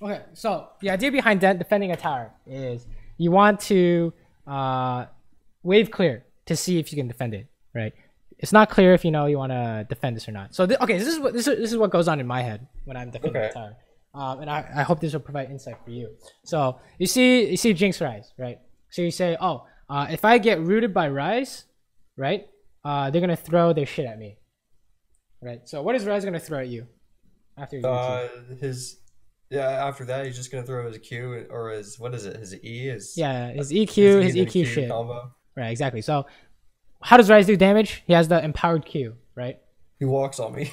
okay, so the idea behind defending a tower is you want to wave clear to see if you can defend it, right? It's not clear if you know you want to defend this or not. So okay, this is what goes on in my head when I'm defending a tower. And I hope this will provide insight for you. So you see Jinx Rise, right? So you say, oh, if I get rooted by Rise, right? They're gonna throw their shit at me, right? So what is Rise gonna throw at you after you? After that he's just gonna throw his Q or his what is it? His E is his EQ, his EQ shit. Combo. Right, exactly. So how does Rise do damage? He has the empowered Q, right? He walks on me.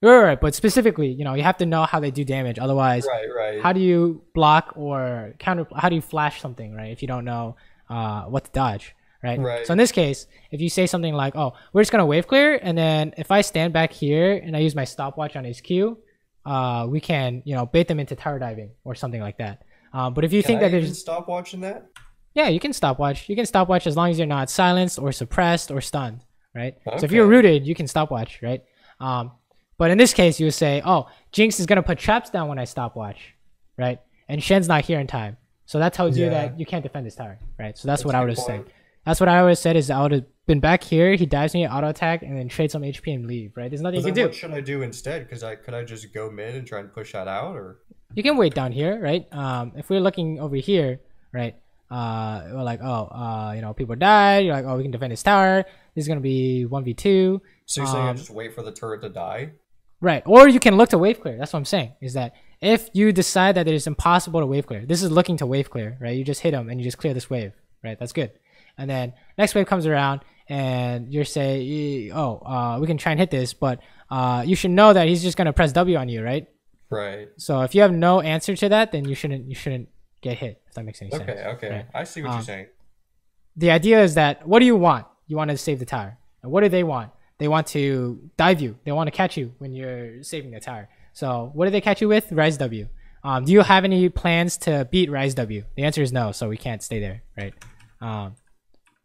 Right, but specifically, you know, you have to know how they do damage. Otherwise, right. How do you block or counter? How do you flash something, right? If you don't know what to dodge, right? Right. So in this case, if you say something like, "Oh, we're just gonna wave clear," and then if I stand back here and I use my stopwatch on his Q, we can, you know, bait them into tower diving or something like that. But if you think that there's stop watching that, yeah, you can stopwatch. You can stopwatch as long as you're not silenced or suppressed or stunned, right? Okay. So if you're rooted, you can stopwatch, right? But in this case, you would say, oh, Jinx is going to put traps down when I stopwatch, right? And Shen's not here in time. So that tells you that you can't defend this tower, right? So that's what I would have said. That's what I would have said is I would have been back here, he dives me, auto attack, and then trade some HP and leave, right? There's nothing you can do. What should I do instead? Because could I just go mid and try and push that out? Or you can wait down here, right? If we're looking over here, right? We're like, you know, people died. You're like, oh, we can defend this tower. This is going to be 1v2. So you're saying I just wait for the turret to die? Right, or you can look to wave clear. That's what I'm saying. Is that if you decide that it is impossible to wave clear, this is looking to wave clear, right? You just hit him and you just clear this wave, right? That's good. And then next wave comes around and you're say, oh, we can try and hit this, but you should know that he's just gonna press W on you, right? Right. So if you have no answer to that, then you shouldn't get hit. If that makes any sense. Okay. Right? I see what you're saying. The idea is that what do you want? You want to save the tower, and what do they want? They want to dive you. They want to catch you when you're saving the tower. So what do they catch you with? Rise W. Do you have any plans to beat Rise W? The answer is no, so we can't stay there, right?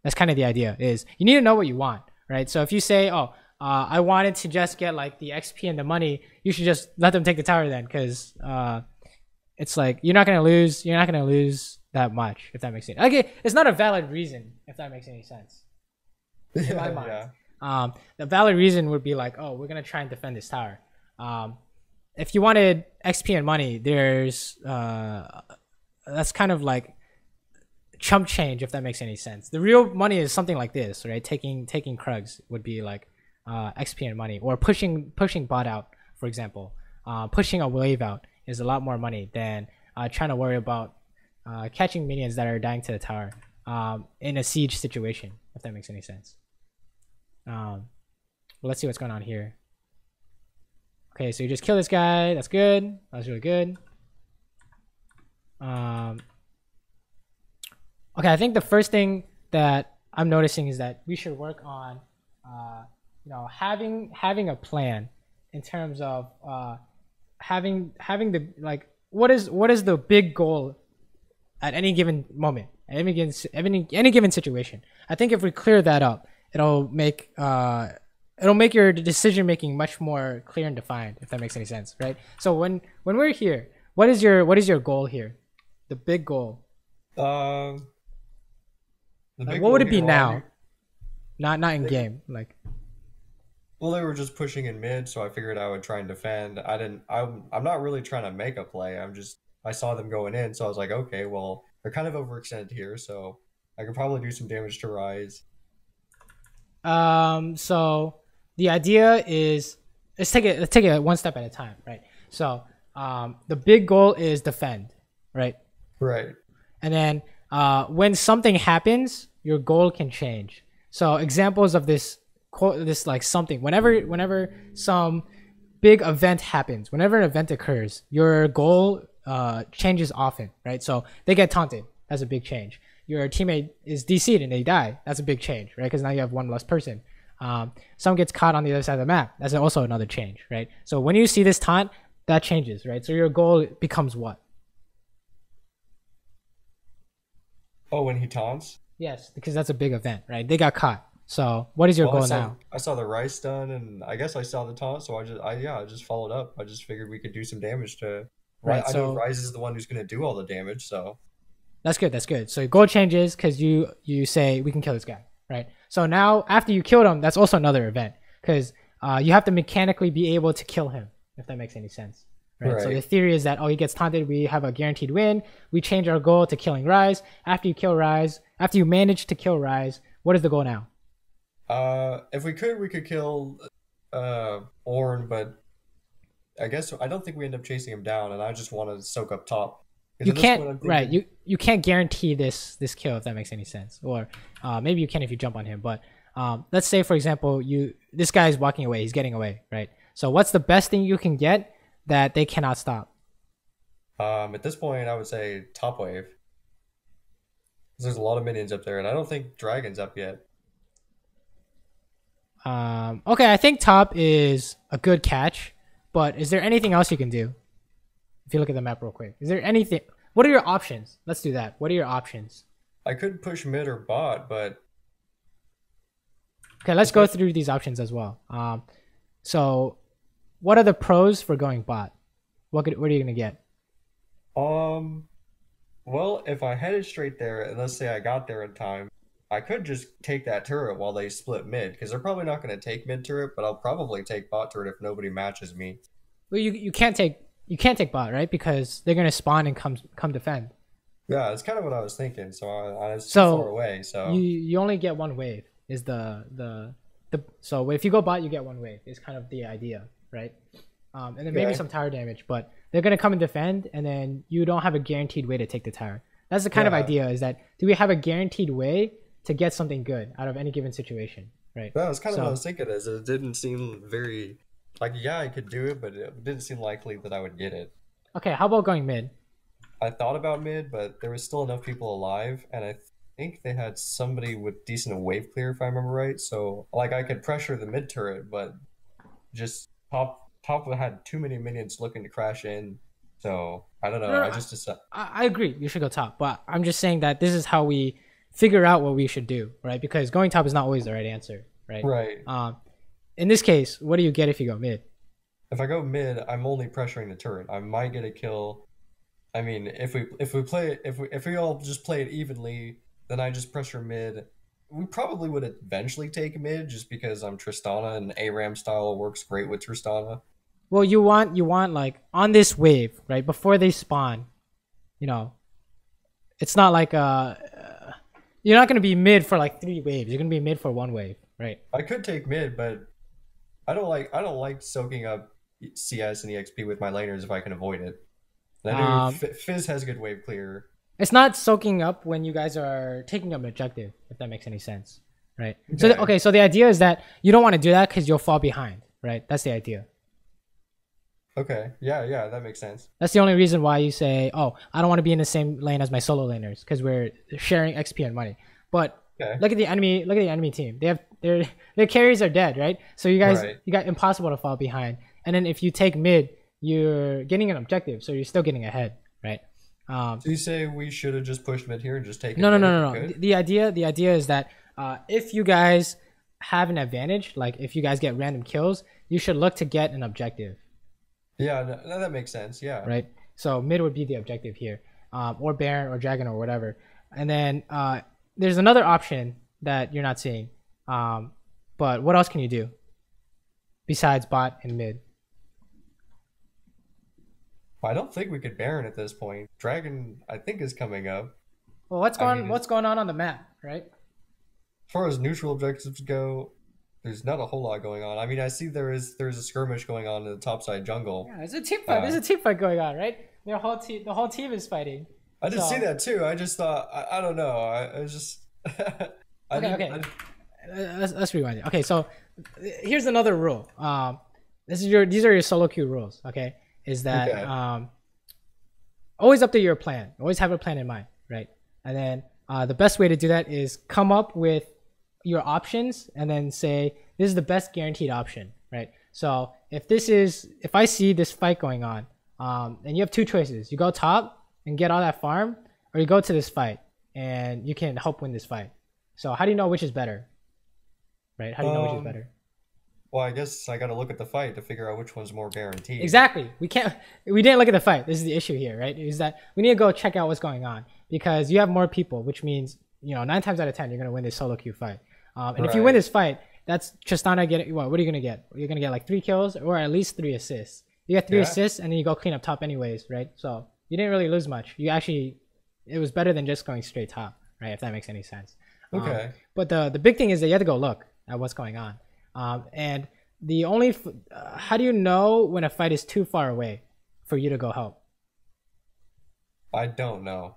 That's kind of the idea is you need to know what you want, right? So if you say, oh, I wanted to just get like the XP and the money, you should just let them take the tower then because it's like you're not going to lose that much, if that makes sense. Okay, it's not a valid reason, if that makes any sense. In my mind. Yeah. The valid reason would be like, oh, we're gonna try and defend this tower. If you wanted XP and money, there's that's kind of like chump change, if that makes any sense. The real money is something like this, right? Taking Krugs would be like XP and money, or pushing bot out, for example. Pushing a wave out is a lot more money than trying to worry about catching minions that are dying to the tower in a siege situation, if that makes any sense. Well, let's see what's going on here. Okay, so you just kill this guy. That's good. That's really good. Okay, I think the first thing that I'm noticing is that we should work on, having a plan in terms of having the like what is the big goal at any given moment, at any given situation. I think if we clear that up, it'll make your decision making much more clear and defined, if that makes any sense, right? So when we're here, what is your goal here? The big goal. Like, what would it be now? Not in game, like. Well, they were just pushing in mid, so I figured I would try and defend. I'm not really trying to make a play. I saw them going in, so I was like, okay, well, they're kind of overextended here, so I could probably do some damage to Rise. So the idea is let's take it one step at a time, right? So the big goal is defend, right? Right. And then when something happens, your goal can change. So examples of this like something, whenever some big event happens, whenever an event occurs, your goal changes often, right? So they get taunted, that's a big change. Your teammate is DC'd and they die, that's a big change, right? Because now you have one less person. Someone gets caught on the other side of the map, that's also another change, right? So when you see this taunt, that changes, right? So your goal becomes what? Oh, when he taunts? Yes, because that's a big event, right? They got caught. So what is your goal now? I saw the Rice stun, and I guess I saw the taunt, so I just followed up. I just figured we could do some damage to. Right. I know Rise is the one who's going to do all the damage, so. That's good. That's good. So your goal changes because you say we can kill this guy, right? So now after you killed him, that's also another event because you have to mechanically be able to kill him, if that makes any sense. Right? So the theory is that he gets taunted, we have a guaranteed win. We change our goal to killing Rise. After you manage to kill Rise, what is the goal now? If we could kill Ornn, but I guess I don't think we end up chasing him down, and I just want to soak up top. You can't, right? You can't guarantee this kill, if that makes any sense, or maybe you can if you jump on him. But let's say, for example, this guy is walking away, he's getting away, right? So what's the best thing you can get that they cannot stop? At this point, I would say top wave. There's a lot of minions up there, and I don't think Dragon's up yet. Okay, I think top is a good catch, but is there anything else you can do? If you look at the map real quick, is there anything? What are your options? Let's do that. What are your options? I could push mid or bot, but okay, let's go through these options as well. So what are the pros for going bot? What are you gonna get? Well, if I headed straight there, and let's say I got there in time, I could just take that turret while they split mid, because they're probably not going to take mid turret, but I'll probably take bot turret if nobody matches me. Well, you can't take bot, right? Because they're going to spawn and come defend. Yeah, that's kind of what I was thinking. So I was too far away. So you only get one wave. Is so if you go bot, you get one wave. Is kind of the idea, right? And then maybe some tower damage, but they're going to come and defend, and then you don't have a guaranteed way to take the tower. That's the kind of idea, is that do we have a guaranteed way to get something good out of any given situation, right? Yeah, that's kind of what I was thinking. Is it didn't seem very like, yeah, I could do it, but it didn't seem likely that I would get it. Okay, how about going mid? I thought about mid, but there was still enough people alive, and I think they had somebody with decent Waveclear, if I remember right. So like I could pressure the mid turret, but just top had too many minions looking to crash in. So I don't know. No, I just decided. I agree. You should go top, but I'm just saying that this is how we figure out what we should do, right? Because going top is not always the right answer, right? Right. In this case, what do you get if you go mid? If I go mid, I'm only pressuring the turret. I might get a kill. I mean, if we all just play it evenly, then I just pressure mid. We probably would eventually take mid just because I'm Tristana and ARAM style works great with Tristana. Well, you want like on this wave, right? Before they spawn, it's not like you're not gonna be mid for like 3 waves. You're gonna be mid for 1 wave, right? I could take mid, but I don't like soaking up CS and EXP with my laners if I can avoid it. And I know Um, Fizz has good wave clear. it's not soaking up when you guys are taking up an objective, if that makes any sense, right? So Okay. okay, so the idea is that you don't want to do that because you'll fall behind, right? That's the idea. Okay. Yeah, that makes sense. That's the only reason why you say, "Oh, I don't want to be in the same lane as my solo laners," because we're sharing XP and money. But Okay. look at the enemy. Look at the enemy team. They have their carries are dead, right? So you guys, Right. you got impossible to fall behind. And then if you take mid, you're getting an objective, so you're still getting ahead, right? So you say we should have just pushed mid here and just taken No, no, mid no, if we no, no. could? The idea is that if you guys have an advantage, like if you guys get random kills, you should look to get an objective, Yeah, no, that makes sense. Yeah. right? So mid would be the objective here, or Baron or Dragon or whatever. And then there's another option that you're not seeing. But what else can you do besides bot and mid? I don't think we could Baron at this point. Dragon, I think, is coming up. Well, I mean, what's going on the map, right? as far as neutral objectives go, there's not a whole lot going on. I mean, I see there's a skirmish going on in the topside jungle. Yeah, there's a team fight. There's a team fight going on, right? The whole team is fighting. I did So- see that too. I just thought I don't know. I was just I Okay, didn't- okay. Let's rewind it. Okay, so here's another rule. These are your solo queue rules. Okay, is that Okay. always update your plan. Always have a plan in mind, right? And then the best way to do that is come up with your options and then say this is the best guaranteed option, right? So if I see this fight going on, and you have 2 choices: you go top and get all that farm, or you go to this fight and you can help win this fight. So how do you know which is better, right? How do you know which is Um, better? Well, I guess I got to look at the fight to figure out which one's more guaranteed. Exactly. We didn't look at the fight. This is the issue here, right? Is that we need to go check out what's going on because you have more people, which means 9 times out of 10 you're gonna win this solo queue fight. And if you win Right. this fight, that's Tristana getting what? What are you gonna get? You're gonna get like 3 kills or at least 3 assists. You get 3 Yeah. assists and then you go clean up top anyways, right? So you didn't really lose much. It was better than just going straight top, right? If that makes any sense. Okay. But the big thing is that you have to go look at what's going on. And the only how do you know when a fight is too far away for you to go help? I don't know.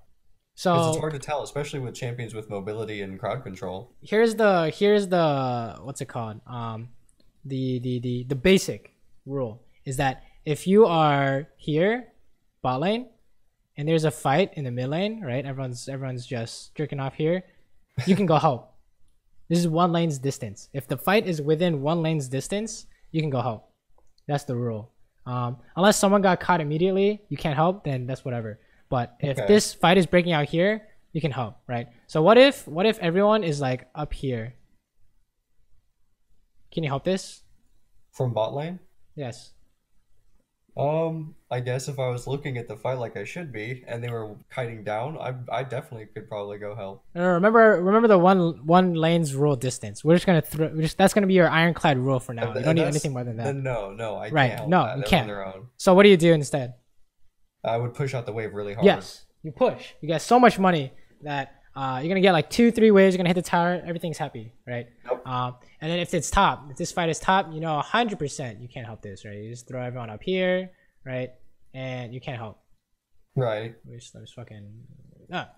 Because it's So hard to tell, especially with champions with mobility and crowd control. here's the what's it called? The basic rule is that if you are here, bot lane, and there's a fight in the mid lane, right? Everyone's just jerking off here. You can go help. This is 1 lane's distance. If the fight is within 1 lane's distance, you can go help. That's the rule. Unless someone got caught immediately, you can't help. Then that's whatever. But if Okay. this fight is breaking out here, you can help, right? So what if everyone is like up here? Can you help this? From bot lane? Yes. I guess if I was looking at the fight like I should be, and they were kiting down, I definitely could probably go help. No, remember the one lane's rule distance. We're just gonna that's gonna be your ironclad rule for now. You don't And need that's- anything more than that. Then no, I Right, can't help no, that. you They're can't. on their own. So what do you do instead? I would push out the wave really hard. Yes, you push. You get so much money that you're gonna get like 2-3 waves. You're gonna hit the tower. Everything's happy, right? Yep. And then if this fight is top, 100% you can't help this, right? You just throw everyone up here, right? And you can't help. Right. There's fucking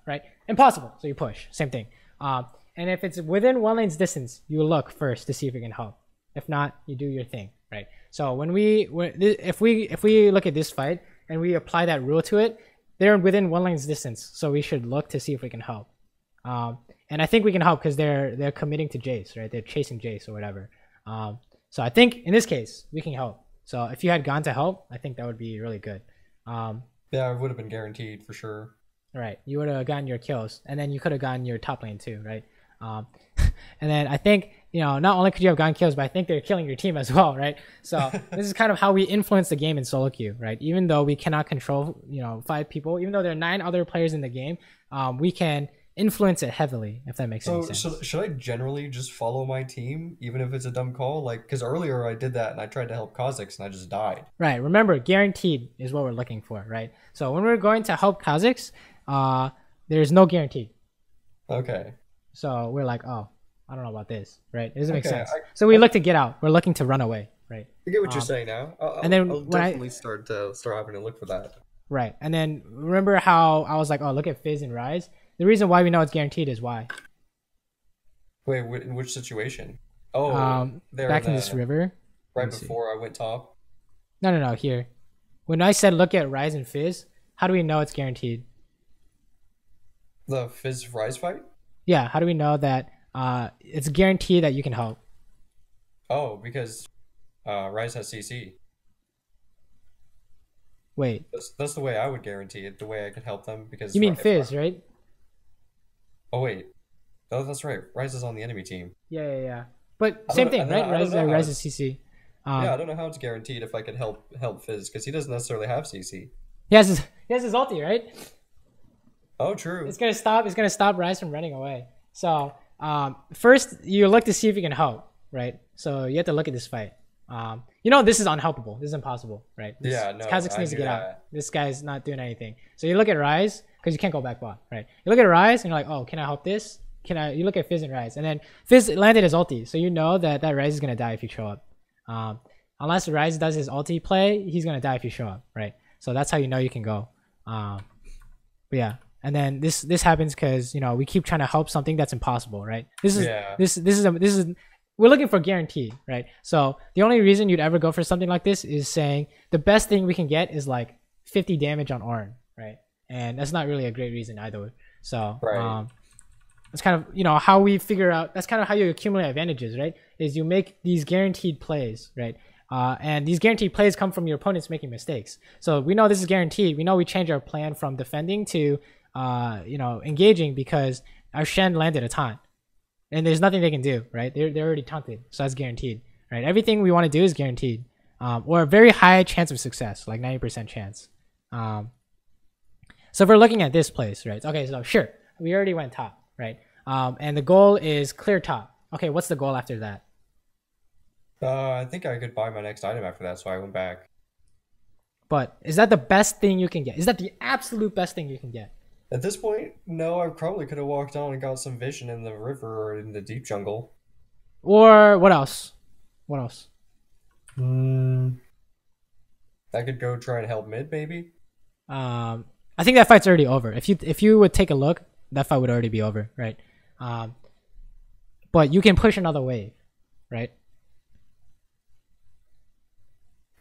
right, impossible. So you push, same thing. And if it's within 1 lane's distance, you look first to see if you can help. If not, you do your thing, right? So if we look at this fight and we apply that rule to it, they're within 1 lane's distance, so we should look to see if we can help. And I think we can help because they're committing to Jace, right? They're chasing Jace or whatever. So I think in this case we can help. So if you had gone to help, I think that would be really good. Yeah, it would have been guaranteed for sure. Right, you would have gotten your kills, and then you could have gotten your top lane too, right? And then I think not only could you have gotten kills, but I think they're killing your team as well, right? So this is kind of how we influence the game in solo queue, right? Even though we cannot control 5 people, even though there are 9 other players in the game, we can influence it heavily, if that makes any So sense. should I generally just follow my team, even if it's a dumb call? Like, because earlier I did that and I tried to help Kha'Zix and I just died. Right. Remember, guaranteed is what we're looking for, right? So when we're going to help Kha'Zix, there's no guarantee. Okay. So we're like, oh, I don't know about this, right? It doesn't make Okay, sense. So we look to get out. We're looking to run away, right? I get what you're saying now. And then I'll when definitely start having to look for that. right, and then remember how I was like, oh, look at Fizz and Rise. The reason why we know it's guaranteed is why. Wait, in which situation? Oh, there back in this river. Right before I went top. No. Here, when I said look at Rise and Fizz, how do we know it's guaranteed? The Fizz Rise fight? Yeah, how do we know that it's guaranteed that you can help? Oh, because Rise has CC. Wait. That's the way I would guarantee it. The way I could help them because you mean Fizz, right? Oh wait, oh that's right. Rise is on the enemy team. Yeah. But same thing, right? Rise is CC. Yeah, I don't know how it's guaranteed if I could help Fizz because he doesn't necessarily have CC. He has his ulti, right? Oh, true. It's gonna stop Rise from running away. So first you look to see if you can help, right? So you have to look at this fight. This is unhelpable. This is impossible, right? Kha'Zix needs to get out. This guy's not doing anything. So you look at Rise because you can't go back bot, right? You look at Rise and you're like, oh, can I help this? You look at Fizz and Rise, and then Fizz landed his ulti, so you know that Rise is gonna die if you show up. Unless Rise does his ulti play, he's gonna die if you show up, right? So that's how you know you can go. But yeah. And then this happens because we keep trying to help something that's impossible, right? This is we're looking for guarantee, right? So the only reason you'd ever go for something like this is saying the best thing we can get is like 50 damage on Ornn, right? And that's not really a great reason either. So that's kind of how we figure out. That's kind of how you accumulate advantages, right? Is you make these guaranteed plays, right? And these guaranteed plays come from your opponents making mistakes. So we know this is guaranteed. We know we change our plan from defending to engaging because our Shen landed a taunt, and there's nothing they can do, right? They're already taunted, so that's guaranteed, right? Everything we want to do is guaranteed, or a very high chance of success, like 90% chance. So if we're looking at this place, right? Okay, so sure, we already went top, right? And the goal is clear top. Okay, what's the goal after that? I think I could buy my next item after that, so I went back. But is that the best thing you can get? Is that the absolute best thing you can get? At this point, no, I probably could have walked on and got some vision in the river or in the deep jungle. Or what else? What else? I could go try and help mid, maybe. I think that fight's already over. If you would take a look, that fight would already be over, right? But you can push another wave, right?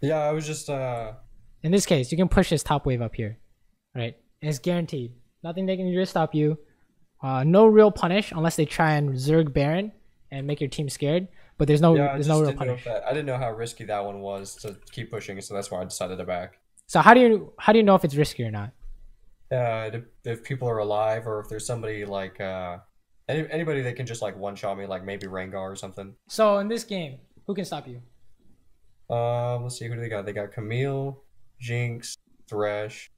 Yeah, I was just in this case, you can push this top wave up here, right? And it's guaranteed. Nothing they can do to stop you. No real punish unless they try and Zerg Baron and make your team scared. But there's no real punish. I didn't know how risky that one was to keep pushing, so that's why I decided to back. So how do you know if it's risky or not? If people are alive or if there's somebody like anybody that can just like one shot me, like maybe Rengar or something. So in this game, who can stop you? Let's see, who do they got? They got Camille, Jinx, Thresh.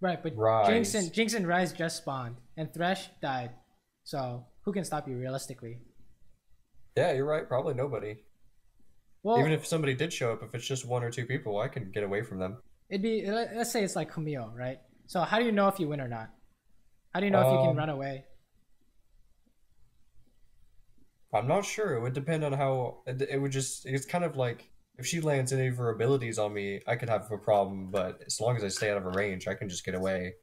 Right, but Rise. Jinx and Rise just spawned, and Thresh died. So who can stop you realistically? Yeah, you're right. Probably nobody. Well, even if somebody did show up, if it's just one or two people, I can get away from them. It'd be, let's say it's like Camille, right? So how do you know if you win or not? How do you know if you can run away? I'm not sure. It would depend on how it would just. It's kind of like if she lands any of her abilities on me, I could have a problem. But as long as I stay out of her range, I can just get away.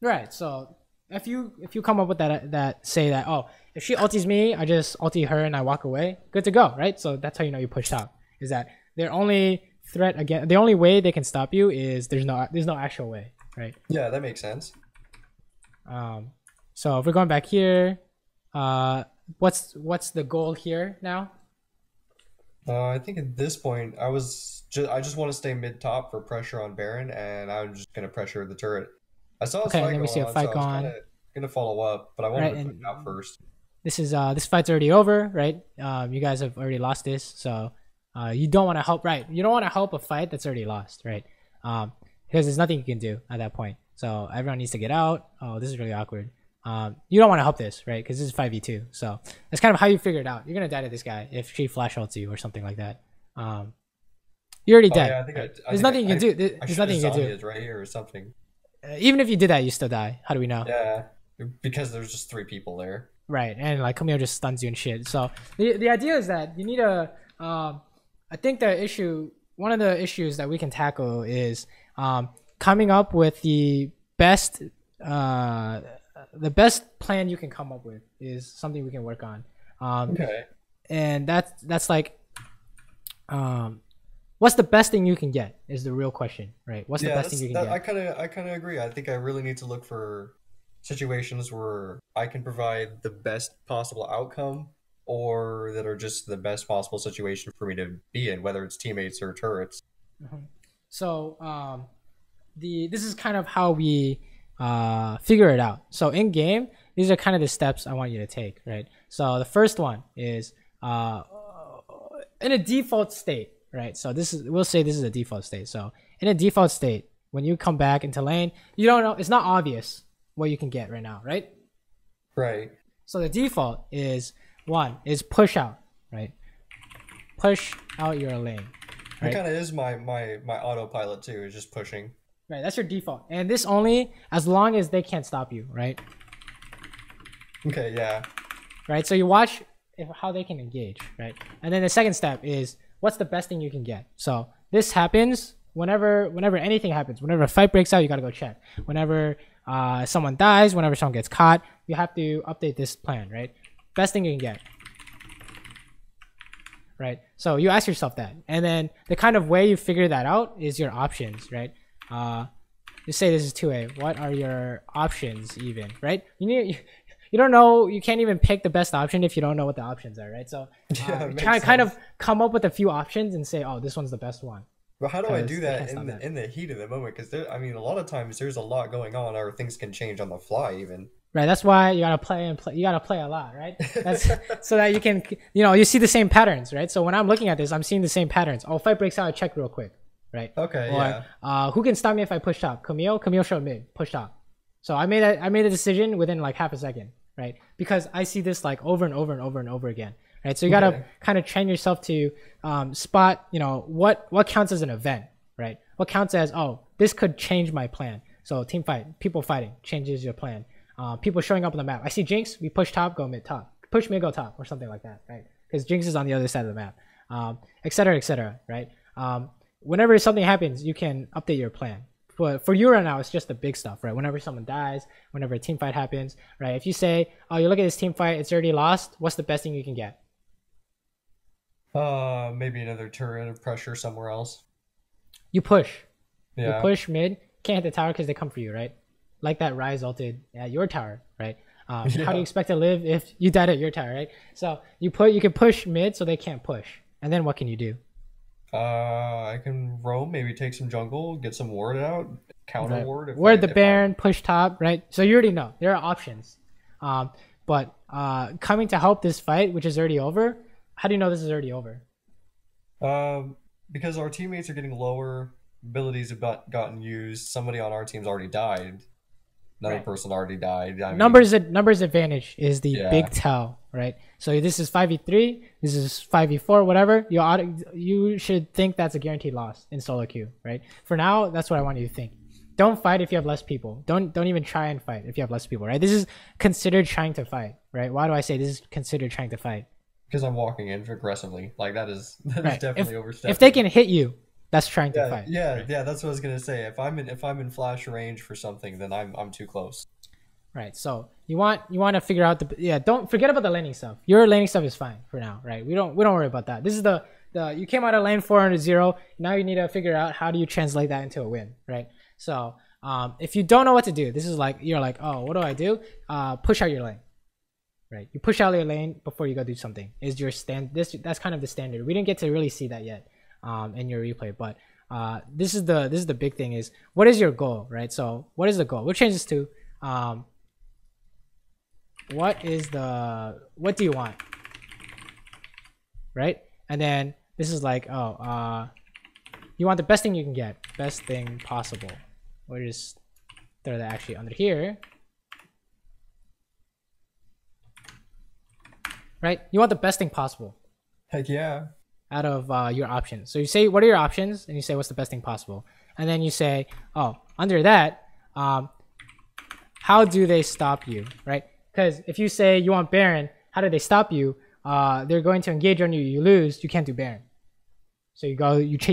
Right. So if you come up with that say that, oh, if she ultis me, I just ulti her and I walk away, good to go, right? So that's how you know you pushed out. Is that their only threat again? The only way they can stop you is there's no actual way, right? Yeah, that makes sense. So if we're going back here, what's the goal here now? I think at this point, I just want to stay mid top for pressure on Baron, and I'm just gonna pressure the turret. I saw a fight going on, so I was gonna follow up, but I wanted to put it out first. This fight's already over, right? You guys have already lost this, so you don't want to help, right? You don't want to help a fight that's already lost, right? Because there's nothing you can do at that point. So everyone needs to get out. Oh, this is really awkward. You don't want to help this, right? Because this is 5v2. So that's kind of how you figure it out. You're gonna die to this guy if she flash ults you or something like that. You're already dead. Yeah, there's nothing you can do. There's nothing you can do. Right here or something. Even if you did that, you still die. How do we know? Yeah, because there's just 3 people there. Right, and like Camille just stuns you and shit. So the idea is that you need a. I think one of the issues that we can tackle is coming up with the best plan you can come up with is something we can work on. Okay. And that's like, what's the best thing you can get is the real question, right? What's the best thing you can get? I kind of agree. I think I really need to look for situations where I can provide the best possible outcome, or that are just the best possible situation for me to be in, whether it's teammates or turrets. So this is kind of how we figure it out. So in game, these are kind of the steps I want you to take, right? So the first one is in a default state, right? So we'll say this is a default state. So in a default state, when you come back into lane, you don't know, it's not obvious what you can get right now, right? Right. So the default is push out, right? Push out your lane. Right? It kind of is my autopilot too, is just pushing. Right, that's your default. And this only as long as they can't stop you, right? Okay, yeah. Right, so you watch how they can engage, right? And then the second step is what's the best thing you can get. So this happens whenever anything happens. Whenever a fight breaks out, you gotta go check. Whenever someone dies, whenever someone gets caught, you have to update this plan, right? Best thing you can get. Right, so you ask yourself that, and then the kind of way you figure that out is your options, right? You say this is 2A. What are your options even, right? You don't know, you can't even pick the best option if you don't know what the options are, right? So kind of come up with a few options and say, oh, this one's the best one. But how do I do that in the heat of the moment? Because I mean, a lot of times there's a lot going on, or things can change on the fly even. Right, that's why you gotta play you gotta play a lot, right? That's so that you can, you see the same patterns, right? So when I'm looking at this, I'm seeing the same patterns. Oh, fight breaks out, I check real quick, right? Okay, or, yeah. Who can stop me if I push top? Camille showed mid, push top. So I made a decision within like half a second, right? Because I see this like over and over and over and over again, right? So you gotta kind of train yourself to spot, what counts as an event, right? What counts as, oh, this could change my plan. So team fight, people fighting changes your plan. People showing up on the map. I see Jinx, we push top, go mid top. Push mid, go top, or something like that, right? Because Jinx is on the other side of the map, etc., right? Whenever something happens, you can update your plan. But for you right now, it's just the big stuff, right? Whenever someone dies, whenever a team fight happens, right? If you say, oh, you look at this team fight, it's already lost, what's the best thing you can get? Maybe another turret of pressure somewhere else. You push. Yeah. You push mid, can't hit the tower because they come for you, right? Like that Ryze ulted at your tower, right? How do you expect to live if you died at your tower, right? So you can push mid so they can't push. And then what can you do? I can roam, maybe take some jungle, get some ward out, counter ward. Ward the Baron, push top, right? So you already know there are options. But coming to help this fight, which is already over, how do you know this is already over? Because our teammates are getting lower, abilities have gotten used. Somebody on our team's already died. Another person already died. Numbers advantage is the big tell, right? So this is 5v3, this is 5v4, whatever. You should think that's a guaranteed loss in solo queue, right? For now, that's what I want you to think. Don't fight if you have less people. Don't even try and fight if you have less people, right? This is considered trying to fight, right? Why do I say this is considered trying to fight? Because I'm walking in aggressively. Like that is definitely overstepping. If they can hit you, that's trying to fight. Yeah, right? Yeah, that's what I was gonna say. If I'm in flash range for something, then I'm too close. Right. So you want to figure out don't forget about the laning stuff. Your laning stuff is fine for now, right? We don't worry about that. This is the you came out of lane 400-0. Now you need to figure out how do you translate that into a win, right? So if you don't know what to do, this is like you're like, oh, what do I do? Push out your lane. Right, you push out your lane before you go do something. Is your that's kind of the standard. We didn't get to really see that yet in your replay, but this is the big thing is what is your goal, right? So what is the goal? We'll change this to what do you want, right? And then this is like, oh, you want the best thing you can get, best thing possible. We'll just throw that actually under here. Right? You want the best thing possible. Heck yeah. Out of your options. So you say, what are your options? And you say, what's the best thing possible? And then you say, oh, under that, how do they stop you? Right? Because if you say you want Baron, how do they stop you? They're going to engage on you. You lose. You can't do Baron. So you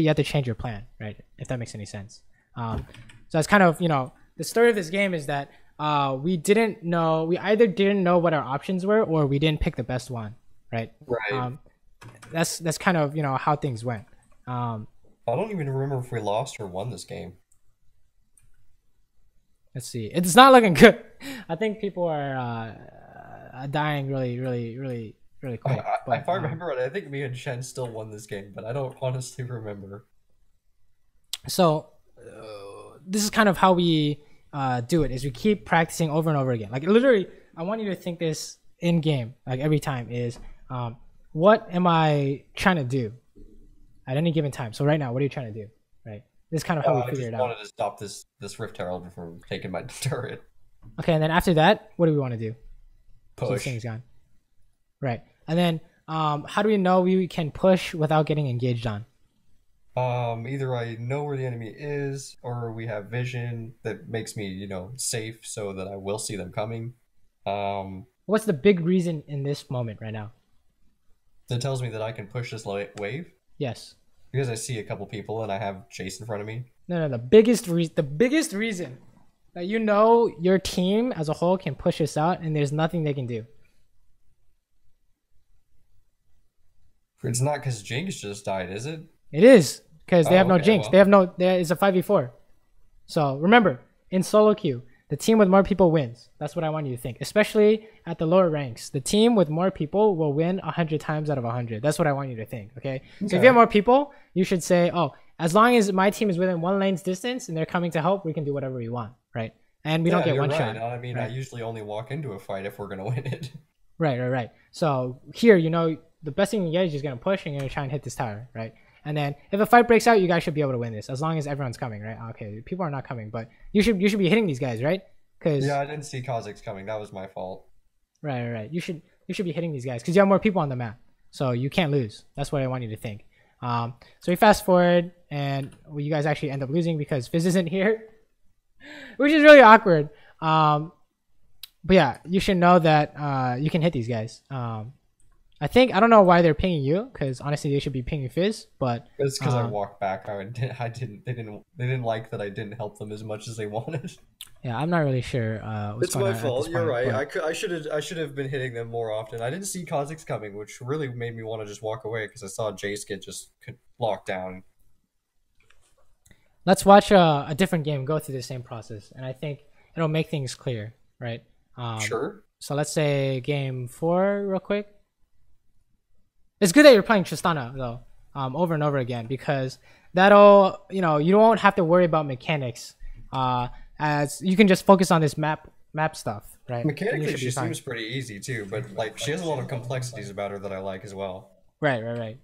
have to change your plan, right? If that makes any sense. So that's kind of, the story of this game is that we either didn't know what our options were, or we didn't pick the best one, right? Right. That's kind of, how things went. I don't even remember if we lost or won this game. Let's see. It's not looking good. I think people are dying really, really, really, really quick. If I remember right, I think me and Shen still won this game, but I don't honestly remember. So this is kind of how we do it, is we keep practicing over and over again. Like literally, I want you to think this in game, like every time, is what am I trying to do at any given time? So right now, what are you trying to do? Right? This is kind of how we figure it out. I just wanted to stop this Rift Herald from taking my turret. Okay, and then after that, what do we want to do? Push. So this thing's gone. Right. And then how do we know we can push without getting engaged on? Either I know where the enemy is, or we have vision that makes me, safe so that I will see them coming. What's the big reason in this moment right now? That tells me that I can push this wave? Yes. Because I see a couple people and I have Jace in front of me? No, the biggest reason that your team as a whole can push this out and there's nothing they can do. It's not because Jinx just died, is it? It is, because they have no Jinx. Well. It's a 5v4. So remember, in solo queue, the team with more people wins. That's what I want you to think. Especially at the lower ranks. The team with more people will win 100 times out of 100. That's what I want you to think, okay? So if you have more people, you should say, oh, as long as my team is within one lane's distance and they're coming to help, we can do whatever we want, right? And we don't get one shot. I mean, right? I usually only walk into a fight if we're going to win it. Right. So here, the best thing you get is just going to push and you're going to try and hit this tower, right? And then if a fight breaks out, you guys should be able to win this as long as everyone's coming, right? Okay, people are not coming, but you should be hitting these guys, right? Yeah, I didn't see Kha'Zix coming. That was my fault. Right. You should be hitting these guys because you have more people on the map, so you can't lose. That's what I want you to think. So we fast forward, and you guys actually end up losing because Fizz isn't here, which is really awkward. But yeah, you should know that you can hit these guys. I don't know why they're pinging you, because honestly they should be pinging Fizz, but it's because I walked back. They didn't like that I didn't help them as much as they wanted. Yeah, I'm not really sure. It's my fault. You're right. But I should have been hitting them more often. I didn't see Kha'Zix coming, which really made me want to just walk away because I saw Jace get just locked down. Let's watch a different game go through the same process, and I think it'll make things clear, right? Sure. So let's say game 4 real quick. It's good that you're playing Tristana though, over and over again, because that'll, you won't have to worry about mechanics, as you can just focus on this map stuff, right? Mechanically, she seems pretty easy too, but like she has a lot of complexities about her that I like as well. Right.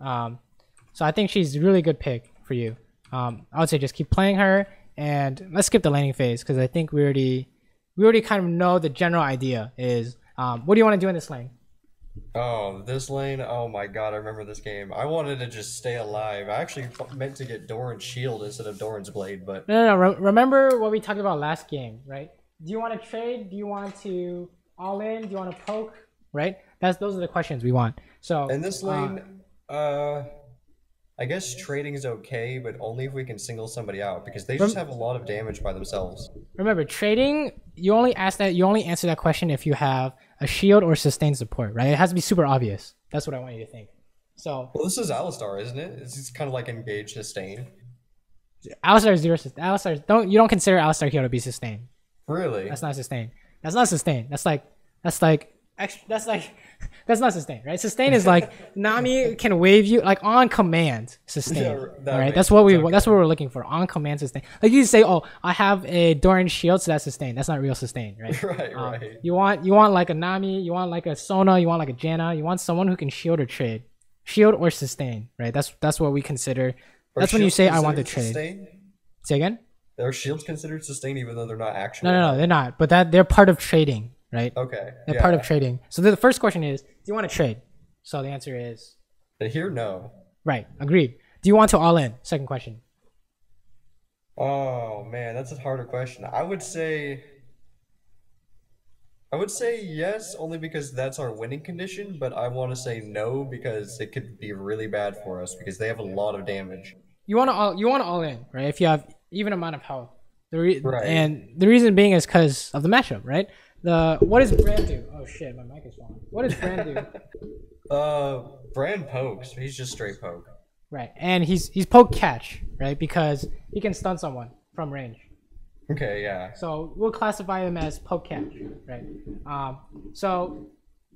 So I think she's a really good pick for you. I would say just keep playing her, and let's skip the laning phase because I think we already kind of know the general idea is what do you want to do in this lane? Oh, this lane? Oh my god, I remember this game. I wanted to just stay alive. I actually meant to get Doran's shield instead of Doran's blade, but... No. Remember what we talked about last game, right? Do you want to trade? Do you want to all in? Do you want to poke? Right? Those are the questions we want. So in this lane, I guess trading is okay, but only if we can single somebody out, because they just have a lot of damage by themselves. Remember, trading, you only answer that question if you have a shield or sustained support, right? It has to be super obvious. That's what I want you to think. So, well, this is Alistar, isn't it? It's kind of like engage sustain. Alistar is 0 sustain. You don't consider Alistar heal to be sustained. Really? That's not sustain. That's not sustain. That's not sustain, right? Sustain is like Nami can wave you like on command sustain. Yeah, all right, that's what we're looking for, on command sustain. Like you say, oh, I have a Doran shield, so that's sustain. That's not real sustain, right? Right. You want like a Nami, you want like a Sona, you want like a Janna, you want someone who can shield or trade, shield or sustain, right? That's what we consider. That's when you say I want to trade. Sustain? Say again. Are shields considered sustain even though they're not actually? No, they're not. But they're part of trading. Right? Okay. They're part of trading. So the first question is, do you want to trade? So the answer is... Here, no. Right. Agreed. Do you want to all in? Second question. Oh, man. That's a harder question. I would say... I would say yes, only because that's our winning condition, but I want to say no because it could be really bad for us because they have a lot of damage. You want to all in, right? If you have even amount of health. Right. And the reason being is because of the matchup, right? What does Brand do? Oh shit, my mic is falling. What does Brand do? Brand pokes. He's just straight poke. Right, and he's poke catch, right? Because he can stun someone from range. Okay, yeah. So we'll classify him as poke catch, right? So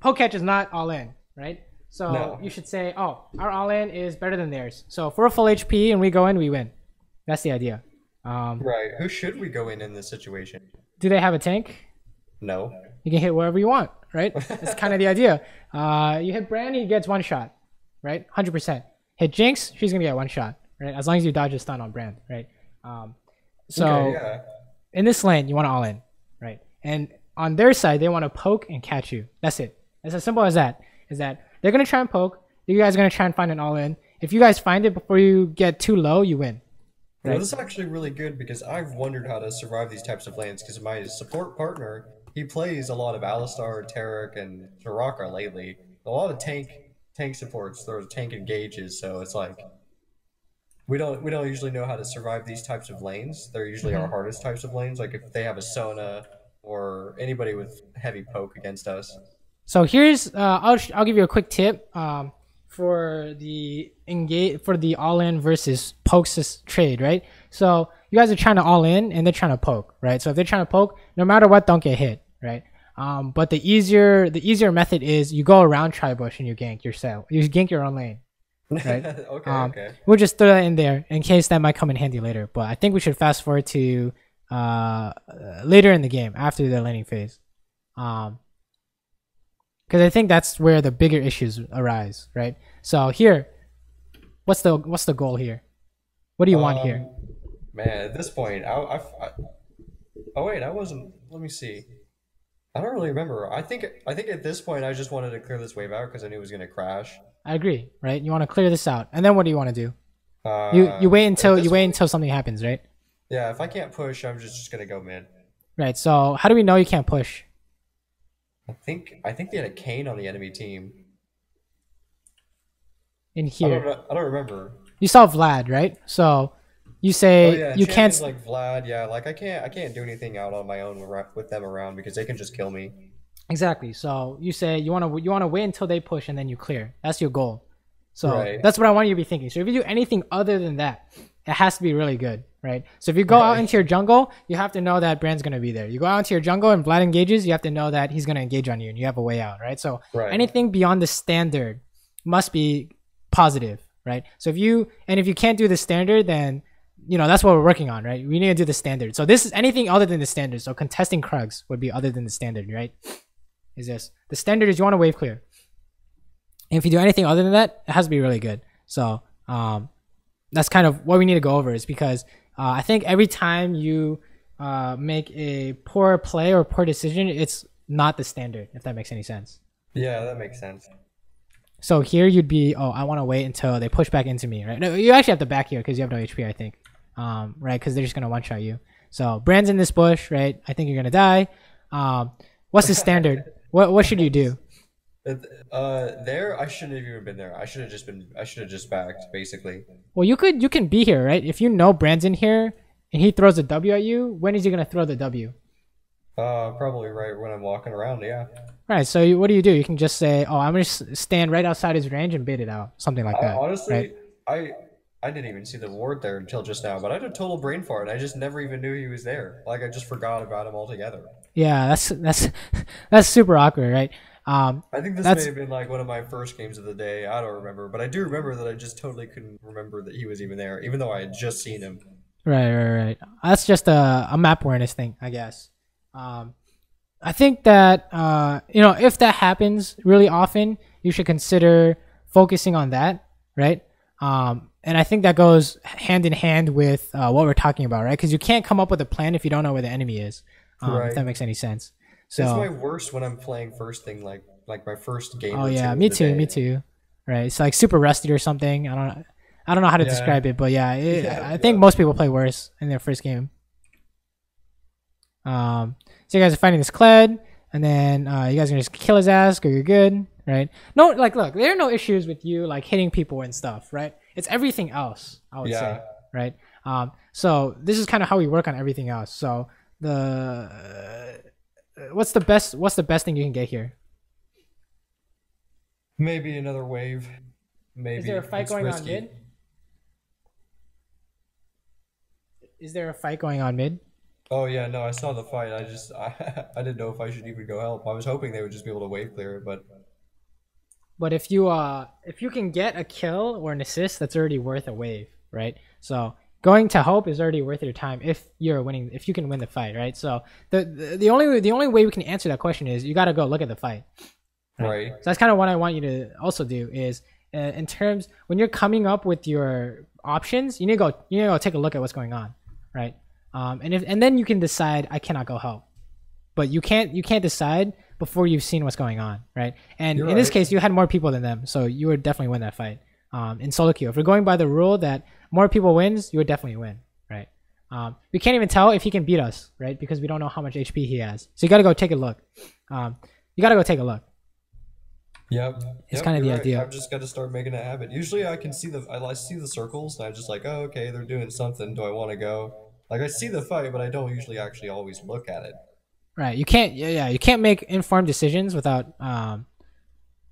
poke catch is not all in, right? So No. you should say, oh, our all in is better than theirs. So if we're full HP and we go in, we win. That's the idea. Right. Who should we go in this situation? Do they have a tank? No. You can hit wherever you want, right? That's kind of the idea. You hit Brandy, he gets one shot, right? 100%. Hit Jinx, she's gonna get one shot, right? As long as you dodge a stun on Brand, right? So Okay, yeah. in this lane, you want to all in, right? And on their side, they want to poke and catch you. That's it. It's as simple as that. Is that they're gonna try and poke. You guys are gonna try and find an all in. If you guys find it before you get too low, you win. Well, Right? this is actually really good because I've wondered how to survive these types of lanes because my support partner, he plays a lot of Alistar, Taric, and Soraka lately. A lot of tank supports, there's tank engages, so it's like we don't usually know how to survive these types of lanes. They're usually our Mhm. hardest types of lanes, like if they have a Sona or anybody with heavy poke against us. So here's I'll give you a quick tip for the all in versus pokes trade, right? So you guys are trying to all in and they're trying to poke, right? So if they're trying to poke, no matter what, don't get hit, right? But the easier method is you go around Tribush and you gank yourself. You gank your own lane, right? Okay, okay. We'll just throw that in there in case that might come in handy later. But I think we should fast forward to later in the game after the laning phase. Because I think that's where the bigger issues arise, right? So here, what's the goal here? What do you want here? Man, at this point, oh wait, I wasn't. Let me see. I don't really remember. I think at this point, I just wanted to clear this wave out because I knew it was gonna crash. I agree, right? You want to clear this out, and then what do you want to do? You At wait this point, until something happens, right? yeah. If I can't push, I'm just gonna go mid. Right. So how do we know you can't push I think they had a Kane on the enemy team. in I here? don't know. I don't remember. You saw Vlad, right? So you Oh say yeah, you can't. champions like Vlad. Yeah, like I can't do anything out on my own with them around because they can just kill me. Exactly. So you say you want to wait until they push and then you clear. That's your goal. So Right. that's what I want you to be thinking. So if you do anything other than that, it has to be really good, right? So if you go out Right. into your jungle, you have to know that Brand's gonna be there. You go out into your jungle and Vlad engages, you have to know that he's gonna engage on you and you have a way out, right? So Right. anything beyond the standard must be positive, right? So if you can't do the standard, then that's what we're working on, right? We need to do the standard. So this is anything other than the standard. So contesting Krugs would be other than the standard, right? Is this the standard is you want to wave clear. And if you do anything other than that, it has to be really good. So that's kind of what we need to go over is because I think every time you make a poor play or poor decision, it's not the standard, if that makes any sense. Yeah, that makes sense. So here you'd be, oh, I want to wait until they push back into me, right? No, you actually have to back here because you have no HP, I think, right? Because they're just going to one-shot you. So Brand's in this bush, right? I think you're going to die. What's the standard? What should you do? There, I shouldn't have even been there. I should have just backed, basically. Well, you can be here, right? If you know Brand's in here and he throws a W at you, when is he going to throw the W? Probably right when I'm walking around, yeah. Right, so what do? You can just say, oh, I'm going to stand right outside his range and bait it out. Something like that. Honestly, right? I didn't even see the ward there until just now, but I had a total brain fart. I just never even knew he was there. Like, I just forgot about him altogether. Yeah, that's super awkward, right? I think this may have been like one of my first games of the day. I don't remember, but I do remember that I just totally couldn't remember that he was even there, even though I had just seen him. Right. That's just a map awareness thing, I guess. I think that if that happens really often, you should consider focusing on that, right? And I think that goes hand in hand with what we're talking about, right? Because you can't come up with a plan if you don't know where the enemy is. Right. If that makes any sense. So it's my worst when I'm playing first thing, like my first game. Oh or yeah, two me of the too, day. me too. Right, it's like super rusty or something. I don't know how to describe it, but yeah, I think most people play worse in their first game. So you guys are fighting this Kled. and then you guys are gonna just kill his ass, or you're good, right? No, like, look, there are no issues with you like hitting people and stuff, right? It's everything else, I would say, right? So this is kind of how we work on everything else. So the what's the best thing you can get here? Maybe another wave. Maybe. Is there a fight it's going risky. on mid? Is there a fight going on mid? Oh yeah, no, I saw the fight. I didn't know if I should even go help. I was hoping they would just be able to wave clear it, but But if you can get a kill or an assist, that's already worth a wave, right? So going to help is already worth your time if you can win the fight, right? So the only way we can answer that question is you got to go look at the fight. right. So that's kind of what I want you to also do is in terms when you're coming up with your options, you need to go take a look at what's going on, right? And then you can decide I cannot go help, but you can't decide before you've seen what's going on, right? And You're in this right. case, you had more people than them, so you would definitely win that fight. In solo queue, if we're going by the rule that more people wins, you would definitely win, right? We can't even tell if he can beat us, right? Because we don't know how much HP he has. So you got to go take a look. You got to go take a look. Yep. It's kind of you're the right. idea. I've just got to start making a habit. Usually I can see I see the circles and I'm just like, oh, okay, they're doing something. Do I want to go? Like I see the fight, but I don't usually actually always look at it. Right. You can't. Yeah. You can't make informed decisions without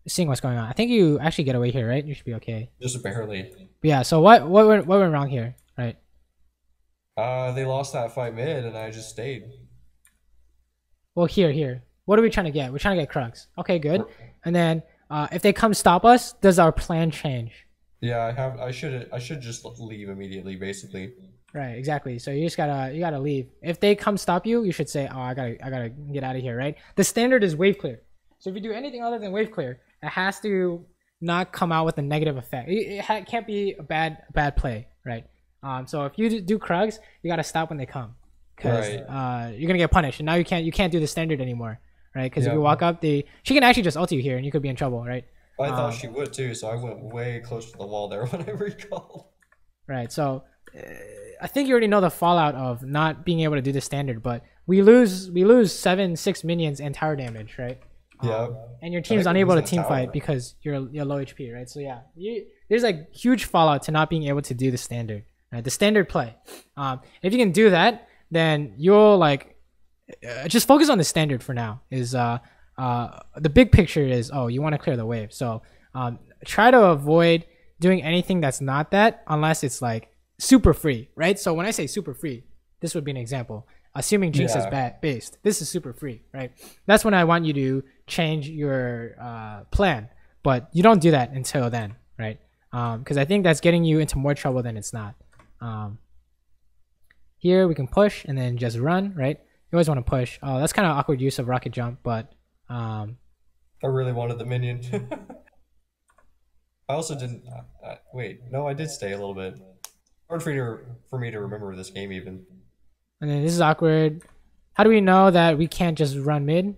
seeing what's going on. I think you actually get away here, right? You should be okay. Just barely. But yeah. So what went wrong here, right? They lost that fight mid and I just stayed. Well, here. What are we trying to get? We're trying to get Krugs. Okay, good. And then if they come stop us, does our plan change? Yeah, I should just leave immediately, basically. Right, exactly. So you gotta leave. If they come stop you, you should say, "Oh, I gotta get out of here." Right. The standard is wave clear. So if you do anything other than wave clear, it has to not come out with a negative effect. It can't be a bad play, right? So if you do Krugs, you gotta stop when they come, because you're gonna get punished. And now you can't do the standard anymore, right? Because if you walk up, she can actually just ult you here, and you could be in trouble, right? I thought she would too, so I went way close to the wall there when I recalled. Right. So I think you already know the fallout of not being able to do the standard, but we lose 6 minions and tower damage, right? Yeah. And your team's unable to team fight because you're low HP, right? So yeah, there's like huge fallout to not being able to do the standard, right? The standard play. If you can do that, then you'll like just focus on the standard for now. Is the big picture is you want to clear the wave, so try to avoid doing anything that's not that unless it's like super free, right? So when I say super free, this would be an example. Assuming Jinx is based, this is super free, right? That's when I want you to change your plan, but you don't do that until then, right? Because I think that's getting you into more trouble than it's not. Here we can push and then just run, right? You always want to push. Oh, that's kind of awkward use of rocket jump, but I really wanted the minion. I also didn't. Wait, no, I did stay a little bit. Hard for me to remember this game even. And then this is awkward. How do we know that we can't just run mid?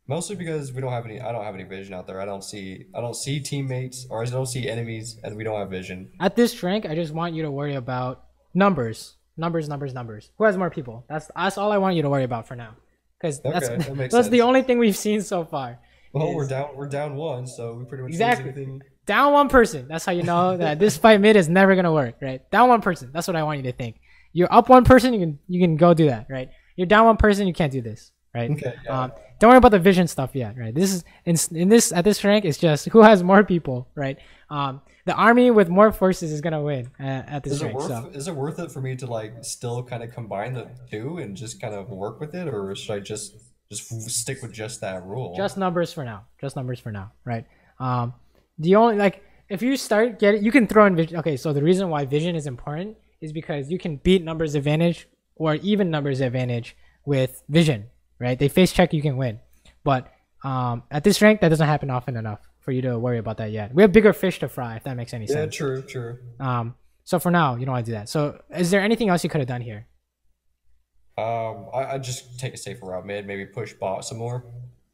Mostly because we don't have any. I don't have any vision out there. I don't see teammates, or I don't see enemies, and we don't have vision. At this rank, I just want you to worry about numbers. Who has more people? That's all I want you to worry about for now, because that's the only thing we've seen so far. Well, we're down one, so we pretty much exactly down one person. That's how you know that this fight mid is never gonna work, right? Down one person. That's what I want you to think. You're up one person, you can go do that, right? You're down one person, you can't do this, right? Okay. Yeah. Don't worry about the vision stuff yet, right? This is at this rank, it's just who has more people, right? The army with more forces is gonna win at this rank. Is it worth it for me to like still kind of combine the two and just kind of work with it, or should I just stick with just that rule? Just numbers for now, right? The only like if you start you can throw in vision. Okay, so the reason why vision is important is because you can beat numbers advantage or even numbers advantage with vision, right? They face check, you can win, but at this rank that doesn't happen often enough for you to worry about that yet. We have bigger fish to fry, if that makes any sense. Yeah, true. So for now, you don't want to do that. So is there anything else you could have done here? I just take a safer route mid, maybe push bot some more,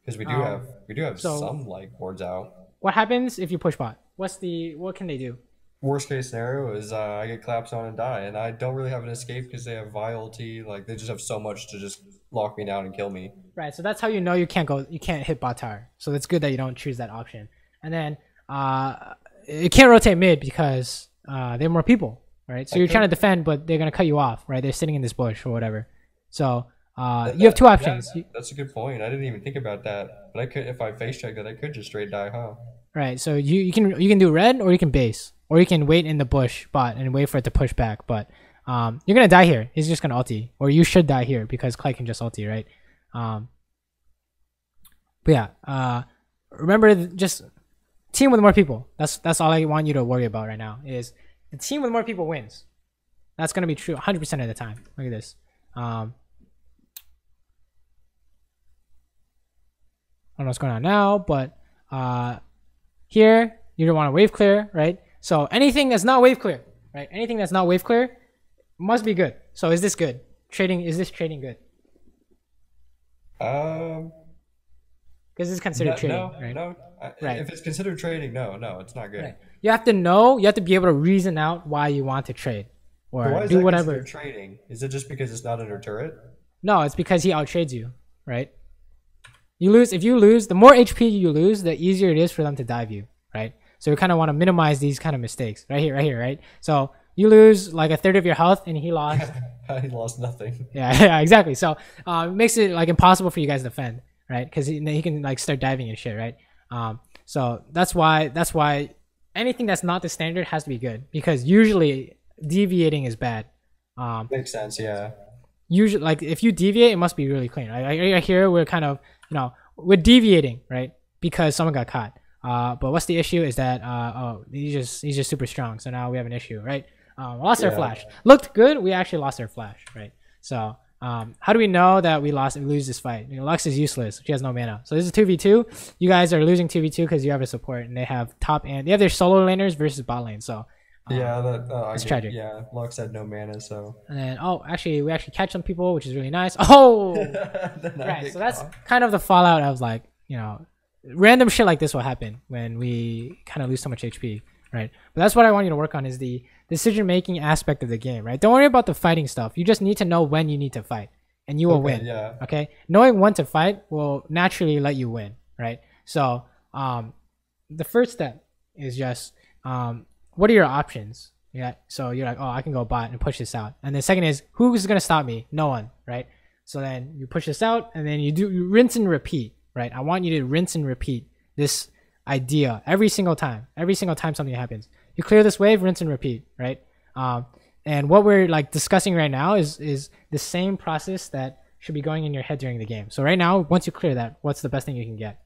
because we do have some like wards out. What happens if you push bot? What can they do? Worst case scenario is I get claps on and die, and I don't really have an escape because they have viality. Like they just have so much to just lock me down and kill me. Right. So that's how you know you can't hit bot tower. So it's good that you don't choose that option. And then it can't rotate mid because there are more people, right? So you're trying to defend, but they're gonna cut you off, right? They're sitting in this bush or whatever. So you have two options. Yeah, that's a good point. I didn't even think about that. But I could, if I face check that, I could just straight die, huh? Right. So you can do red or you can base or you can wait in the bush bot and wait for it to push back. But you're gonna die here. He's just gonna ulti, or you should die here because Clay can just ulti, right? But yeah, remember just team with more people. That's all I want you to worry about right now. Is the team with more people wins. That's gonna be true 100% of the time. Look at this. I don't know what's going on now, but here you don't want to wave clear, right? So anything that's not wave clear, right? Anything that's not wave clear must be good. So is this good? Is this trading good? Um, Because it's considered trading, no, right? no. Right. If it's considered trading, no, it's not good. Right. You have to know. You have to be able to reason out why you want to trade or But why is do that whatever. considered trading? Is it just because it's not under turret? No, it's because he outtrades you, right? You lose. If you lose, the more HP you lose, the easier it is for them to dive you, right? So we kind of want to minimize these kind of mistakes right here, right? So you lose like a third of your health, and he lost. He lost nothing. Yeah, exactly. So it makes it like impossible for you guys to defend, right? Because he can like start diving and shit, right? So that's why anything that's not the standard has to be good, because usually deviating is bad. Makes sense, yeah. Usually, like if you deviate, it must be really clean. Right here, we're kind of we're deviating, right? Because someone got caught. But what's the issue is that he's just super strong. So now we have an issue, right? Lost our flash. Looked good. We actually lost our flash, right? So how do we know that we lose this fight? Lux is useless. She has no mana. So this is 2v2. You guys are losing 2v2 because you have a support, and they have they have their solo laners versus bot lane. So it's tragic. Yeah, Lux had no mana, so. And then actually we actually catch some people, which is really nice. Oh, right. So that's kind of the fallout of like random shit like this will happen when we kind of lose so much HP, right? But that's what I want you to work on, is the decision-making aspect of the game, right? Don't worry about the fighting stuff. You just need to know when you need to fight, and you will win. Yeah. Okay? Knowing when to fight will naturally let you win, right? So the first step is just what are your options? Yeah. So you're like, oh, I can go bot and push this out. And the second is, who's gonna stop me? No one, right? So then you push this out, and then you rinse and repeat. Right, I want you to rinse and repeat this idea every single time. Every single time something happens, you clear this wave, rinse and repeat. Right, and what we're like discussing right now is the same process that should be going in your head during the game. So right now, once you clear that, what's the best thing you can get?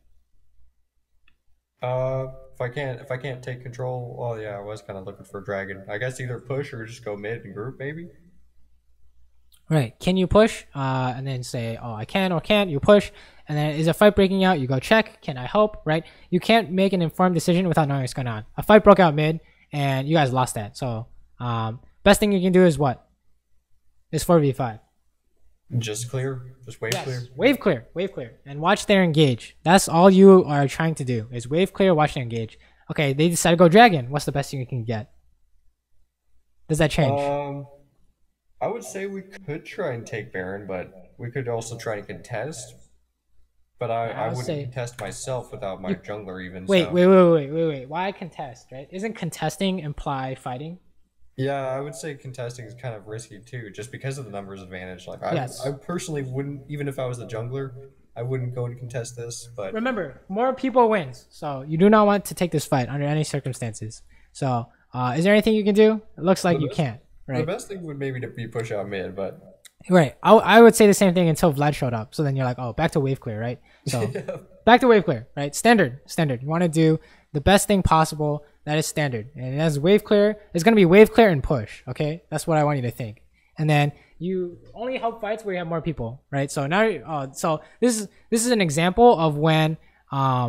If I can't take control, well, yeah, I was kind of looking for a dragon. I guess either push or just go mid and group, maybe. Right, can you push? And then say, oh, I can or can't. You push. And then is a fight breaking out? You go check. Can I help? Right? You can't make an informed decision without knowing what's going on. A fight broke out mid, and you guys lost that. So, best thing you can do is what? Is 4v5. Just clear. Just wave clear. Wave clear, and watch their engage. That's all you are trying to do is wave clear, watch their engage. Okay, they decide to go dragon. What's the best thing you can get? Does that change? I would say we could try and take Baron, but we could also try and contest. But I wouldn't contest myself without my jungler even. Wait. Why contest, right? Isn't contesting imply fighting? Yeah, I would say contesting is kind of risky too, just because of the numbers advantage. Like I personally wouldn't, even if I was the jungler, I wouldn't go to contest this. But remember, more people wins. So you do not want to take this fight under any circumstances. So is there anything you can do? It looks like you can't. Right. The best thing would maybe to be push out mid, but. Right, I would say the same thing until Vlad showed up. So then you're like, oh, back to wave clear, right? So back to wave clear, right? Standard. You want to do the best thing possible. That is standard. And as wave clear, it's gonna be wave clear and push. Okay, that's what I want you to think. And then you only help fights where you have more people, right? So now, so this is an example of when I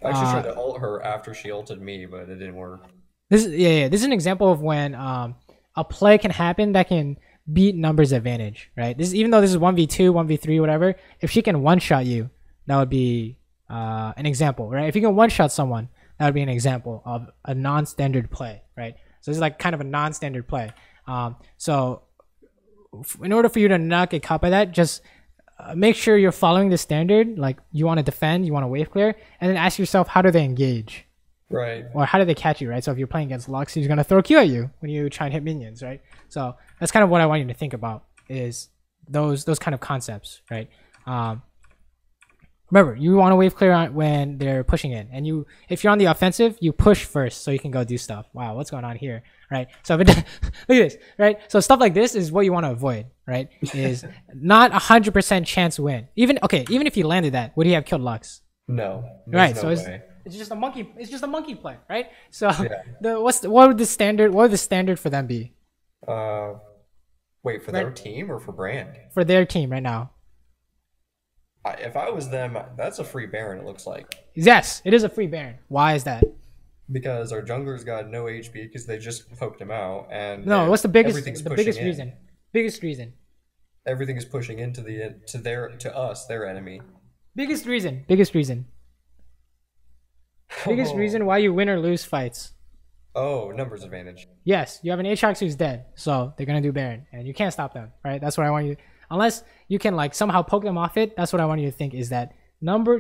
actually tried to ult her after she ulted me, but it didn't work. This is an example of when a play can happen that can beat numbers advantage, right? Even though this is 1v2, 1v3, whatever, if she can one-shot you, that would be an example, right? If you can one-shot someone, that would be an example of a non-standard play, right? So this is like kind of a non-standard play. So in order for you to not get caught by that, just make sure you're following the standard. Like you want to defend, you want to wave clear, and then ask yourself, how do they engage? Right. Or how do they catch you, right? So if you're playing against Lux, he's going to throw Q at you when you try and hit minions, right? So that's kind of what I want you to think about is those kind of concepts, right? Remember, you want to wave clear on when they're pushing in, and if you're on the offensive, you push first so you can go do stuff. Wow, what's going on here, right? So look at this, right? So stuff like this is what you want to avoid, right? Is not 100% chance win. Even if you landed that, would he have killed Lux? No. Right. No So way. it's just a monkey. It's just a monkey play, right? So Yeah. what would the standard for them be? Wait, for their team or for Brand? For their team right now. If I was them, that's a free Baron, it looks like. Yes, it is a free Baron. Why is that? Because our jungler's got no HP because they just poked him out, and No, what's the biggest in. reason? Biggest reason. Everything is pushing into to us, their enemy. Biggest reason. Biggest reason why you win or lose fights. Oh, numbers advantage. Yes, you have an Aatrox who's dead, so they're gonna do Baron, and you can't stop them, right? That's what I want you. Unless you can like somehow poke them off it, that's what I want you to think is that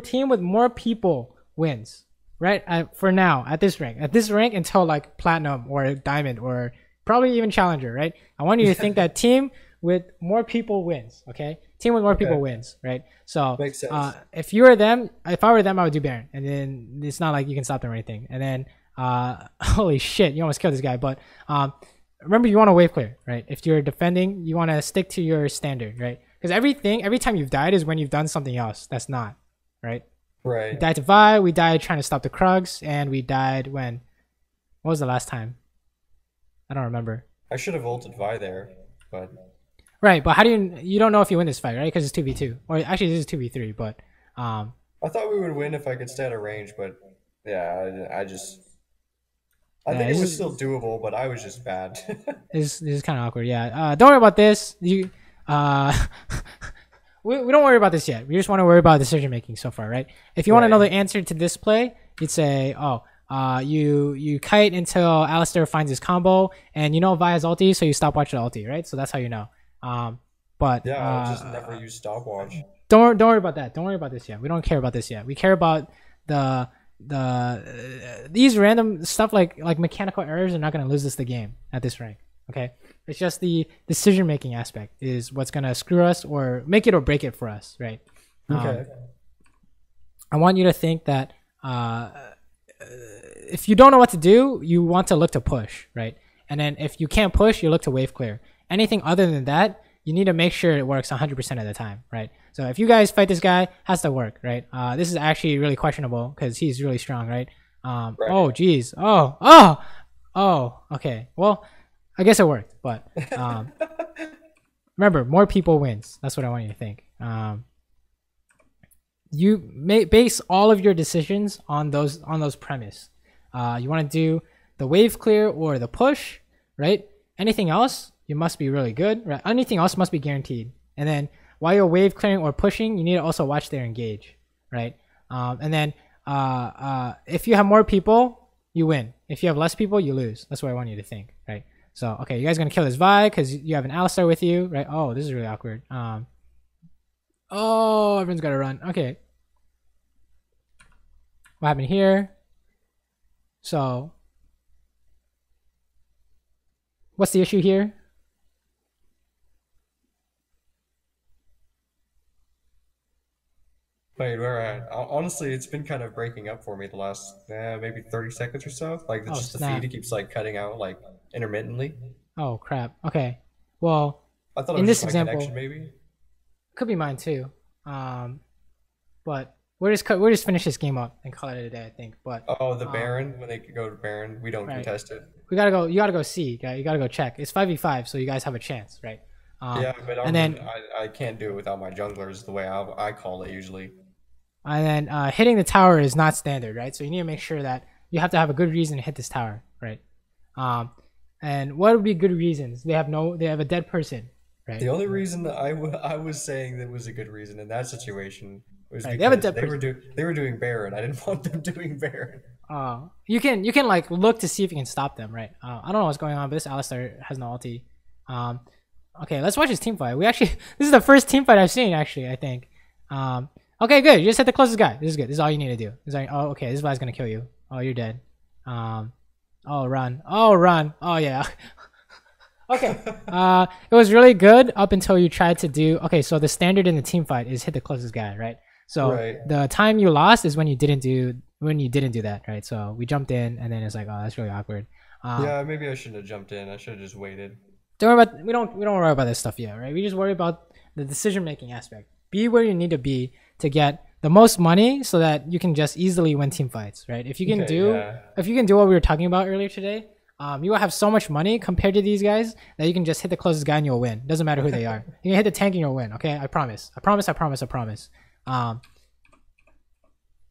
team with more people wins, right? For now, at this rank until like platinum or diamond or probably even challenger, right? I want you to think that team with more people wins, okay? Team with more people wins, right? So makes sense. if I were them, I would do Baron, and then it's not like you can stop them or anything. And then holy shit, you almost killed this guy, but remember, you want to wave clear, right? If you're defending, you want to stick to your standard, right? Because every time you've died is when you've done something else that's not, right? Right. We died to Vi, we died trying to stop the Krugs, and we died when... What was the last time? I don't remember. I should have ulted Vi there, but... Right, but how do you don't know if you win this fight, right? Because it's 2v2. Or actually, this is 2v3, but... I thought we would win if I could stay out of range, but yeah, I think it was still doable, but I was just bad. This is kind of awkward, yeah. Don't worry about this. We don't worry about this yet. We just want to worry about decision making so far, right? If you want to know the answer to this play, you'd say, you kite until Alistair finds his combo, and you know Vi's ulti, so you stop watch the ulti, right? So that's how you know. But yeah, I'll just never use stopwatch. Don't worry about that. Don't worry about this yet. We don't care about this yet. We care about these random stuff like mechanical errors are not going to lose us the game at this rank. Okay, it's just the decision making aspect is what's going to screw us or make it or break it for us, right? Okay. I want you to think that if you don't know what to do, you want to look to push, right? And then if you can't push, you look to wave clear. Anything other than that, you need to make sure it works 100% of the time, right? So if you guys fight this guy, has to work, right? This is actually really questionable because he's really strong, right? Oh, geez. Oh, okay. Well, I guess it worked, but remember, more people wins. That's what I want you to think. You may base all of your decisions on those premise. You want to do the wave clear or the push, right? Anything else, you must be really good, right? Anything else must be guaranteed. And then while you're wave clearing or pushing, you need to also watch their engage, right? And then if you have more people, you win. If you have less people, you lose. That's what I want you to think, right? So, okay, you guys are going to kill this Vi because you have an Alistar with you, right? Oh, this is really awkward. Oh, everyone's got to run. Okay. What happened here? So, what's the issue here? Wait, where at? Honestly, it's been kind of breaking up for me the last maybe 30 seconds or so. Like, just the feed, it keeps like cutting out like intermittently. Oh crap. Okay. Well, I thought it in was this just my example, connection, maybe. Could be mine too. But we'll just finish this game up and call it a day, I think. But oh, the Baron, when they go to Baron, we don't contest it. We gotta go. You gotta go see. You gotta go check. It's 5v5, so you guys have a chance, right? Yeah, but I can't do it without my junglers the way I call it usually. And then hitting the tower is not standard, right? So you need to make sure that you have to have a good reason to hit this tower, right? And what would be good reasons? They have a dead person, right? The only reason that I was saying that was a good reason in that situation was because they have a dead person. They were doing Baron. I didn't want them doing Baron. You can like look to see if you can stop them, right? I don't know what's going on, but this Alistar has no ulti. Okay, let's watch his team fight. We actually this is the first team fight I've seen actually. I think. Okay, good. You just hit the closest guy. This is good. This is all you need to do. Oh, okay. This guy's gonna kill you. Oh, you're dead. Oh, run. Oh, run. Oh, yeah. Okay. It was really good up until you tried to do. Okay, so the standard in the team fight is hit the closest guy, right? So the time you lost is when you didn't do that, right? So we jumped in, and then it's like, oh, that's really awkward. Yeah, maybe I shouldn't have jumped in. I should have just waited. Don't worry about. We don't worry about this stuff yet, right? We just worry about the decision making aspect. Be where you need to be to get the most money so that you can just easily win team fights, right? If you can if you can do what we were talking about earlier today, you will have so much money compared to these guys that you can just hit the closest guy and you'll win. Doesn't matter who they are. You can hit the tank and you'll win. Okay, I promise. I promise. I promise. I promise.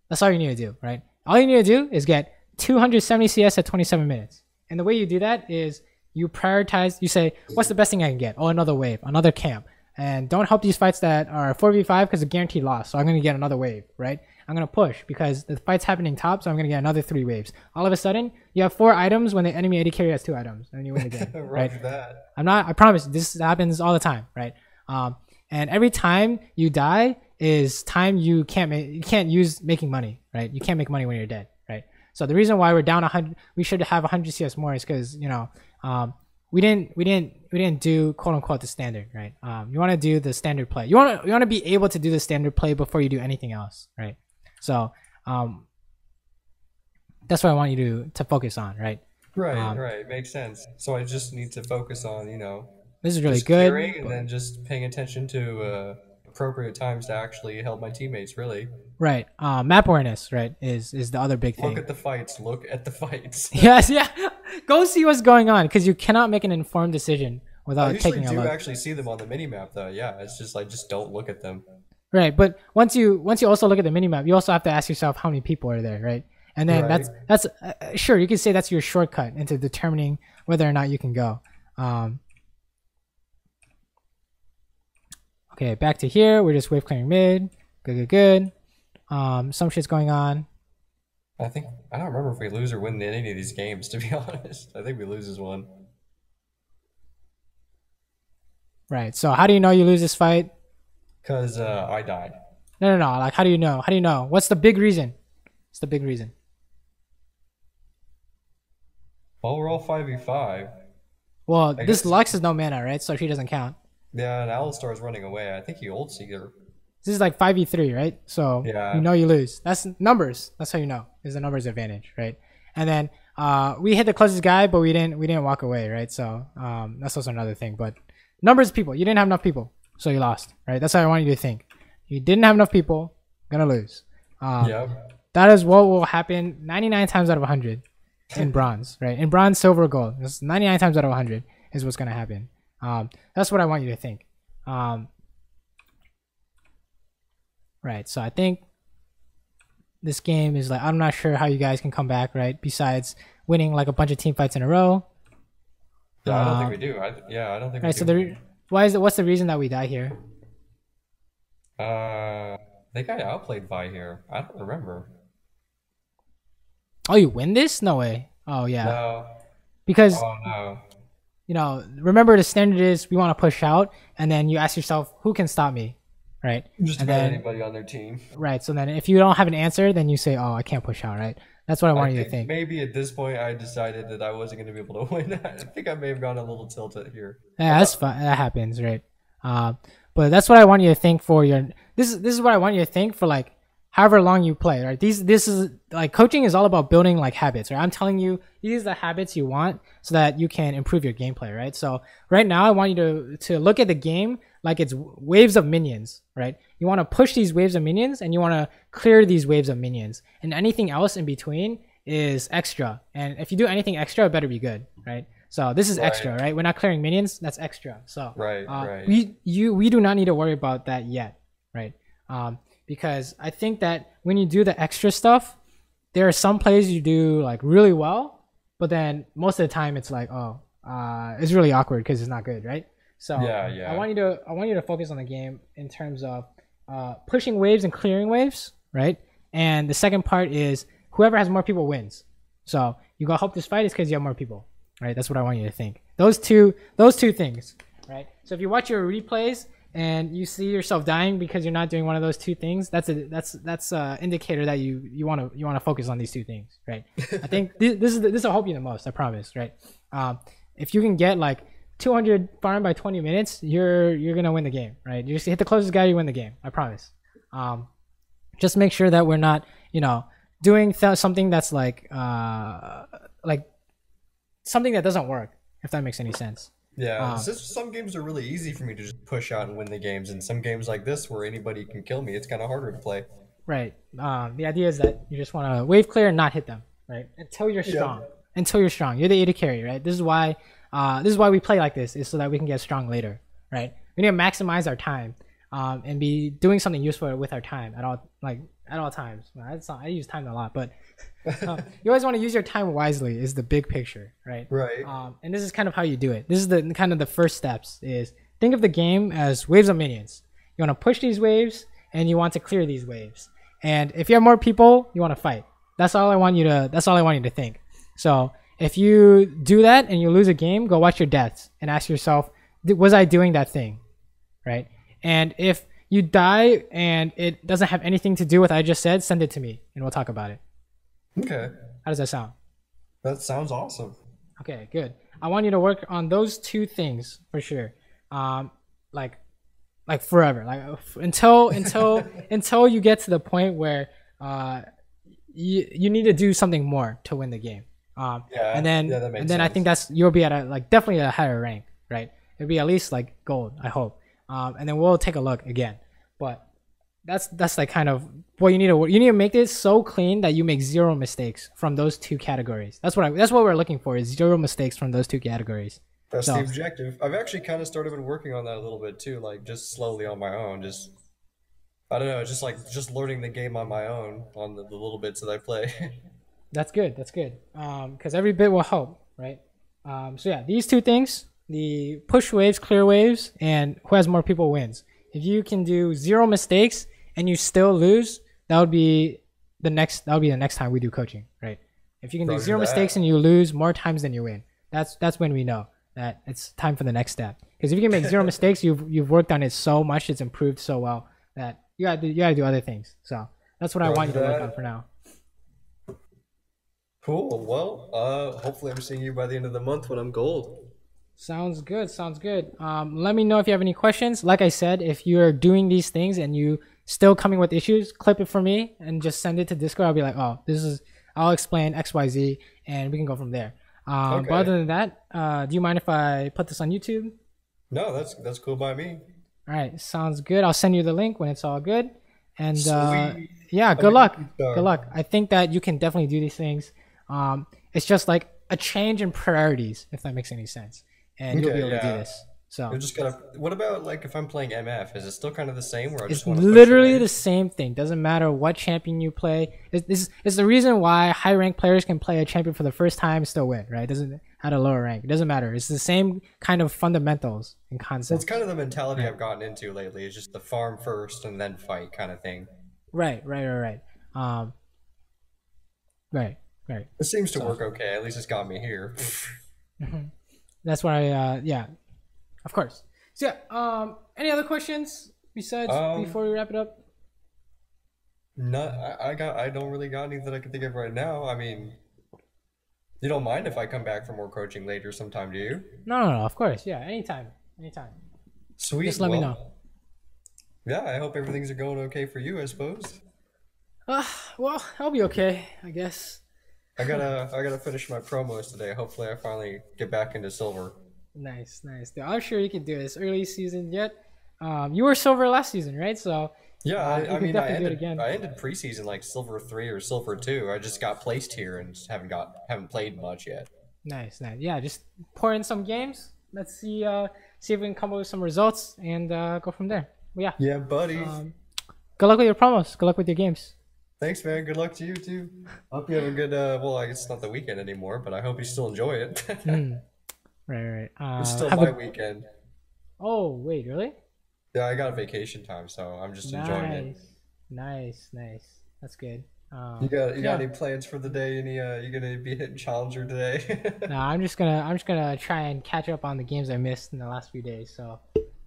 That's all you need to do, right? All you need to do is get 270 CS at 27 minutes. And the way you do that is you prioritize. You say, what's the best thing I can get? Oh, another wave, another camp. And don't help these fights that are 4v5 because it's guaranteed loss. So I'm going to get another wave, right? I'm going to push because the fight's happening top, so I'm going to get another 3 waves. All of a sudden, you have 4 items when the enemy AD carry has 2 items. And you win again, right? I promise, this happens all the time, right? And every time you die is time you can't use making money, right? You can't make money when you're dead, right? So the reason why we're down 100, we should have 100 CS more is because, you know, we didn't do quote unquote the standard, right? You want to do the standard play. You want to be able to do the standard play before you do anything else, right? So that's what I want you to focus on, right? Right. Makes sense. So I just need to focus on, you know, this is really good, and then just paying attention to appropriate times to actually help my teammates. Really. Right. Map awareness, right, is the other big thing. Look at the fights. Yes, yeah. Go see what's going on because you cannot make an informed decision without taking a look. I usually actually see them on the minimap though. Yeah, it's just like just don't look at them. Right, but once you also look at the minimap, you also have to ask yourself how many people are there, right? And then that's sure you can say that's your shortcut into determining whether or not you can go. Okay, back to here. We're just wave clearing mid. Good. Some shit's going on. I don't remember if we lose or win any of these games, to be honest. I think we lose this one. Right. So how do you know you lose this fight? Because I died. No. Like, how do you know? How do you know? What's the big reason? What's the big reason? Well, we're all 5v5. Well, this Lux is no mana, right? So she doesn't count. Yeah, and Alistar's running away. I think he ult Seeker. This is like 5v3, right? So you know you lose. That's numbers. That's how you know. Is the numbers advantage, right? And then we hit the closest guy, but we didn't walk away, right? So that's also another thing. But numbers of people. You didn't have enough people, so you lost, right? That's how I want you to think. You didn't have enough people, gonna lose. That is what will happen 99 times out of 100 in bronze, right? In bronze, silver, gold. It's 99 times out of 100 is what's gonna happen. That's what I want you to think. Right, so I think this game is like, I'm not sure how you guys can come back, right? Besides winning like a bunch of team fights in a row. Yeah, I don't think we do. I don't think we do. So what's the reason that we die here? I think I outplayed Vi here. I don't remember. Oh, you win this? No way. Oh, yeah. No. Because, no. You know, remember the standard is we want to push out, and then you ask yourself, who can stop me? Right? Just about anybody on their team. Right. So then if you don't have an answer, then you say, oh, I can't push out, right? That's what I want you to think. Maybe at this point I decided that I wasn't going to be able to win. I think I may have gone a little tilted here. Yeah, that's fine. That happens, right? But that's what I want you to think for your... This is what I want you to think for like however long you play, right? This is like coaching is all about building like habits, right? I'm telling you, these are the habits you want so that you can improve your gameplay, right? So right now I want you to look at the game like it's waves of minions, right? You want to push these waves of minions and you want to clear these waves of minions, and anything else in between is extra. And if you do anything extra, it better be good, right? So this is extra, right? We're not clearing minions, that's extra. So we do not need to worry about that yet, right? Because I think that when you do the extra stuff, there are some plays you do like really well, but then most of the time it's like, it's really awkward because it's not good, right? So I want you to focus on the game in terms of pushing waves and clearing waves, right? And the second part is whoever has more people wins. So you go help this fight is because you have more people, right? That's what I want you to think. Those two things, right? So if you watch your replays and you see yourself dying because you're not doing one of those two things, that's a indicator that you want to focus on these two things, right? I think this will help you the most. I promise, right? If you can get like 200 farm by 20 minutes, you're gonna win the game, right? You just hit the closest guy, you win the game. I promise. Just make sure that we're not, doing something that's like something that doesn't work. If that makes any sense. Yeah, some games are really easy for me to just push out and win the games, and some games like this where anybody can kill me, it's kind of harder to play. Right. The idea is that you just want to wave clear and not hit them, right? Until you're strong. Yeah. Until you're strong. You're the AD carry, right? This is why we play like this, is so that we can get strong later, right? We need to maximize our time, and be doing something useful with our time at all times. I use time a lot, but you always want to use your time wisely. Is the big picture, right? Right. And this is kind of how you do it. This is the kind of the first steps. Is think of the game as waves of minions. You want to push these waves, and you want to clear these waves. And if you have more people, you want to fight. That's all I want you to think. So if you do that and you lose a game, go watch your deaths and ask yourself, was I doing that thing, right? And if you die and it doesn't have anything to do with what I just said, send it to me and we'll talk about it. Okay. How does that sound? That sounds awesome. Okay, good. I want you to work on those two things for sure. Like forever, like until you get to the point where you need to do something more to win the game. And then I think you'll be at definitely a higher rank, right? It'll be at least like gold, I hope. And then we'll take a look again. But that's like kind of what you need to make this so clean that you make zero mistakes from those two categories. That's what we're looking for, is zero mistakes from those two categories. That's the objective. I've actually kind of started working on that a little bit too, like just slowly on my own. I don't know, just learning the game on my own on the little bits that I play. That's good. Because every bit will help, right? So yeah, these two things, the push waves, clear waves, and who has more people wins. If you can do zero mistakes and you still lose, that would be the next time we do coaching, right? If you can do zero mistakes and you lose more times than you win, that's when we know that it's time for the next step. Because if you can make zero mistakes, you've worked on it so much, it's improved so well that you gotta do other things. So that's what I want you to work on for now. Cool. Well, hopefully I'm seeing you by the end of the month when I'm gold. Sounds good. Let me know if you have any questions. Like I said, if you're doing these things and you still coming with issues, clip it for me and just send it to Discord. I'll be like, I'll explain XYZ and we can go from there. Okay. But other than that, do you mind if I put this on YouTube? No, that's cool by me. All right, sounds good. I'll send you the link when it's all good. And yeah, good luck. Good luck. I think that you can definitely do these things. It's just like a change in priorities, if that makes any sense. And you'll be able to do this. So you're just gonna. What about like if I'm playing MF? Is it still kind of the same? Where it's literally the same thing. Doesn't matter what champion you play. It's the reason why high rank players can play a champion for the first time and still win. Right? Doesn't at a lower rank. It doesn't matter. It's the same kind of fundamentals and concepts. It's kind of the mentality I've gotten into lately. It's just the farm first and then fight kind of thing. Right. It seems to work okay. At least it's got me here. That's why yeah, of course. So yeah, any other questions besides before we wrap it up? No, I don't really got any that I can think of right now. I mean, you don't mind if I come back for more coaching later sometime, do you? No, of course. Yeah, anytime. Sweet. Just let me know. Yeah, I hope everything's going okay for you, I suppose. Well, I'll be okay, I guess. I gotta finish my promos today. Hopefully I finally get back into silver. Nice. I'm sure you can do it. It's early season yet. You were silver last season, right? So yeah, I mean I ended preseason like silver 3 or silver 2. I just got placed here and just haven't played much yet. Nice. Yeah, just pour in some games. Let's see if we can come up with some results and go from there. But yeah. Yeah, buddy. Good luck with your promos. Good luck with your games. Thanks, man. Good luck to you, too. I hope you have a good, well, I guess it's not the weekend anymore, but I hope you still enjoy it. Right. It's still my weekend. Oh, wait, really? Yeah, I got a vacation time, so I'm just enjoying it. Nice. That's good. You got Yeah. any plans for the day? Any you gonna be hitting Challenger today? No, I'm just gonna try and catch up on the games I missed in the last few days. So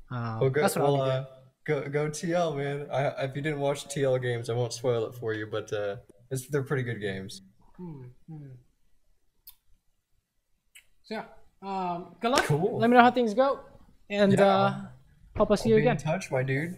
Well, go that's what I'll be doing. go TL, man. If you didn't watch TL games, I won't spoil it for you, but they're pretty good games. Hmm. So yeah, good luck. Cool. Let me know how things go, and Yeah, hope I see I'll you be in again. touch, my dude.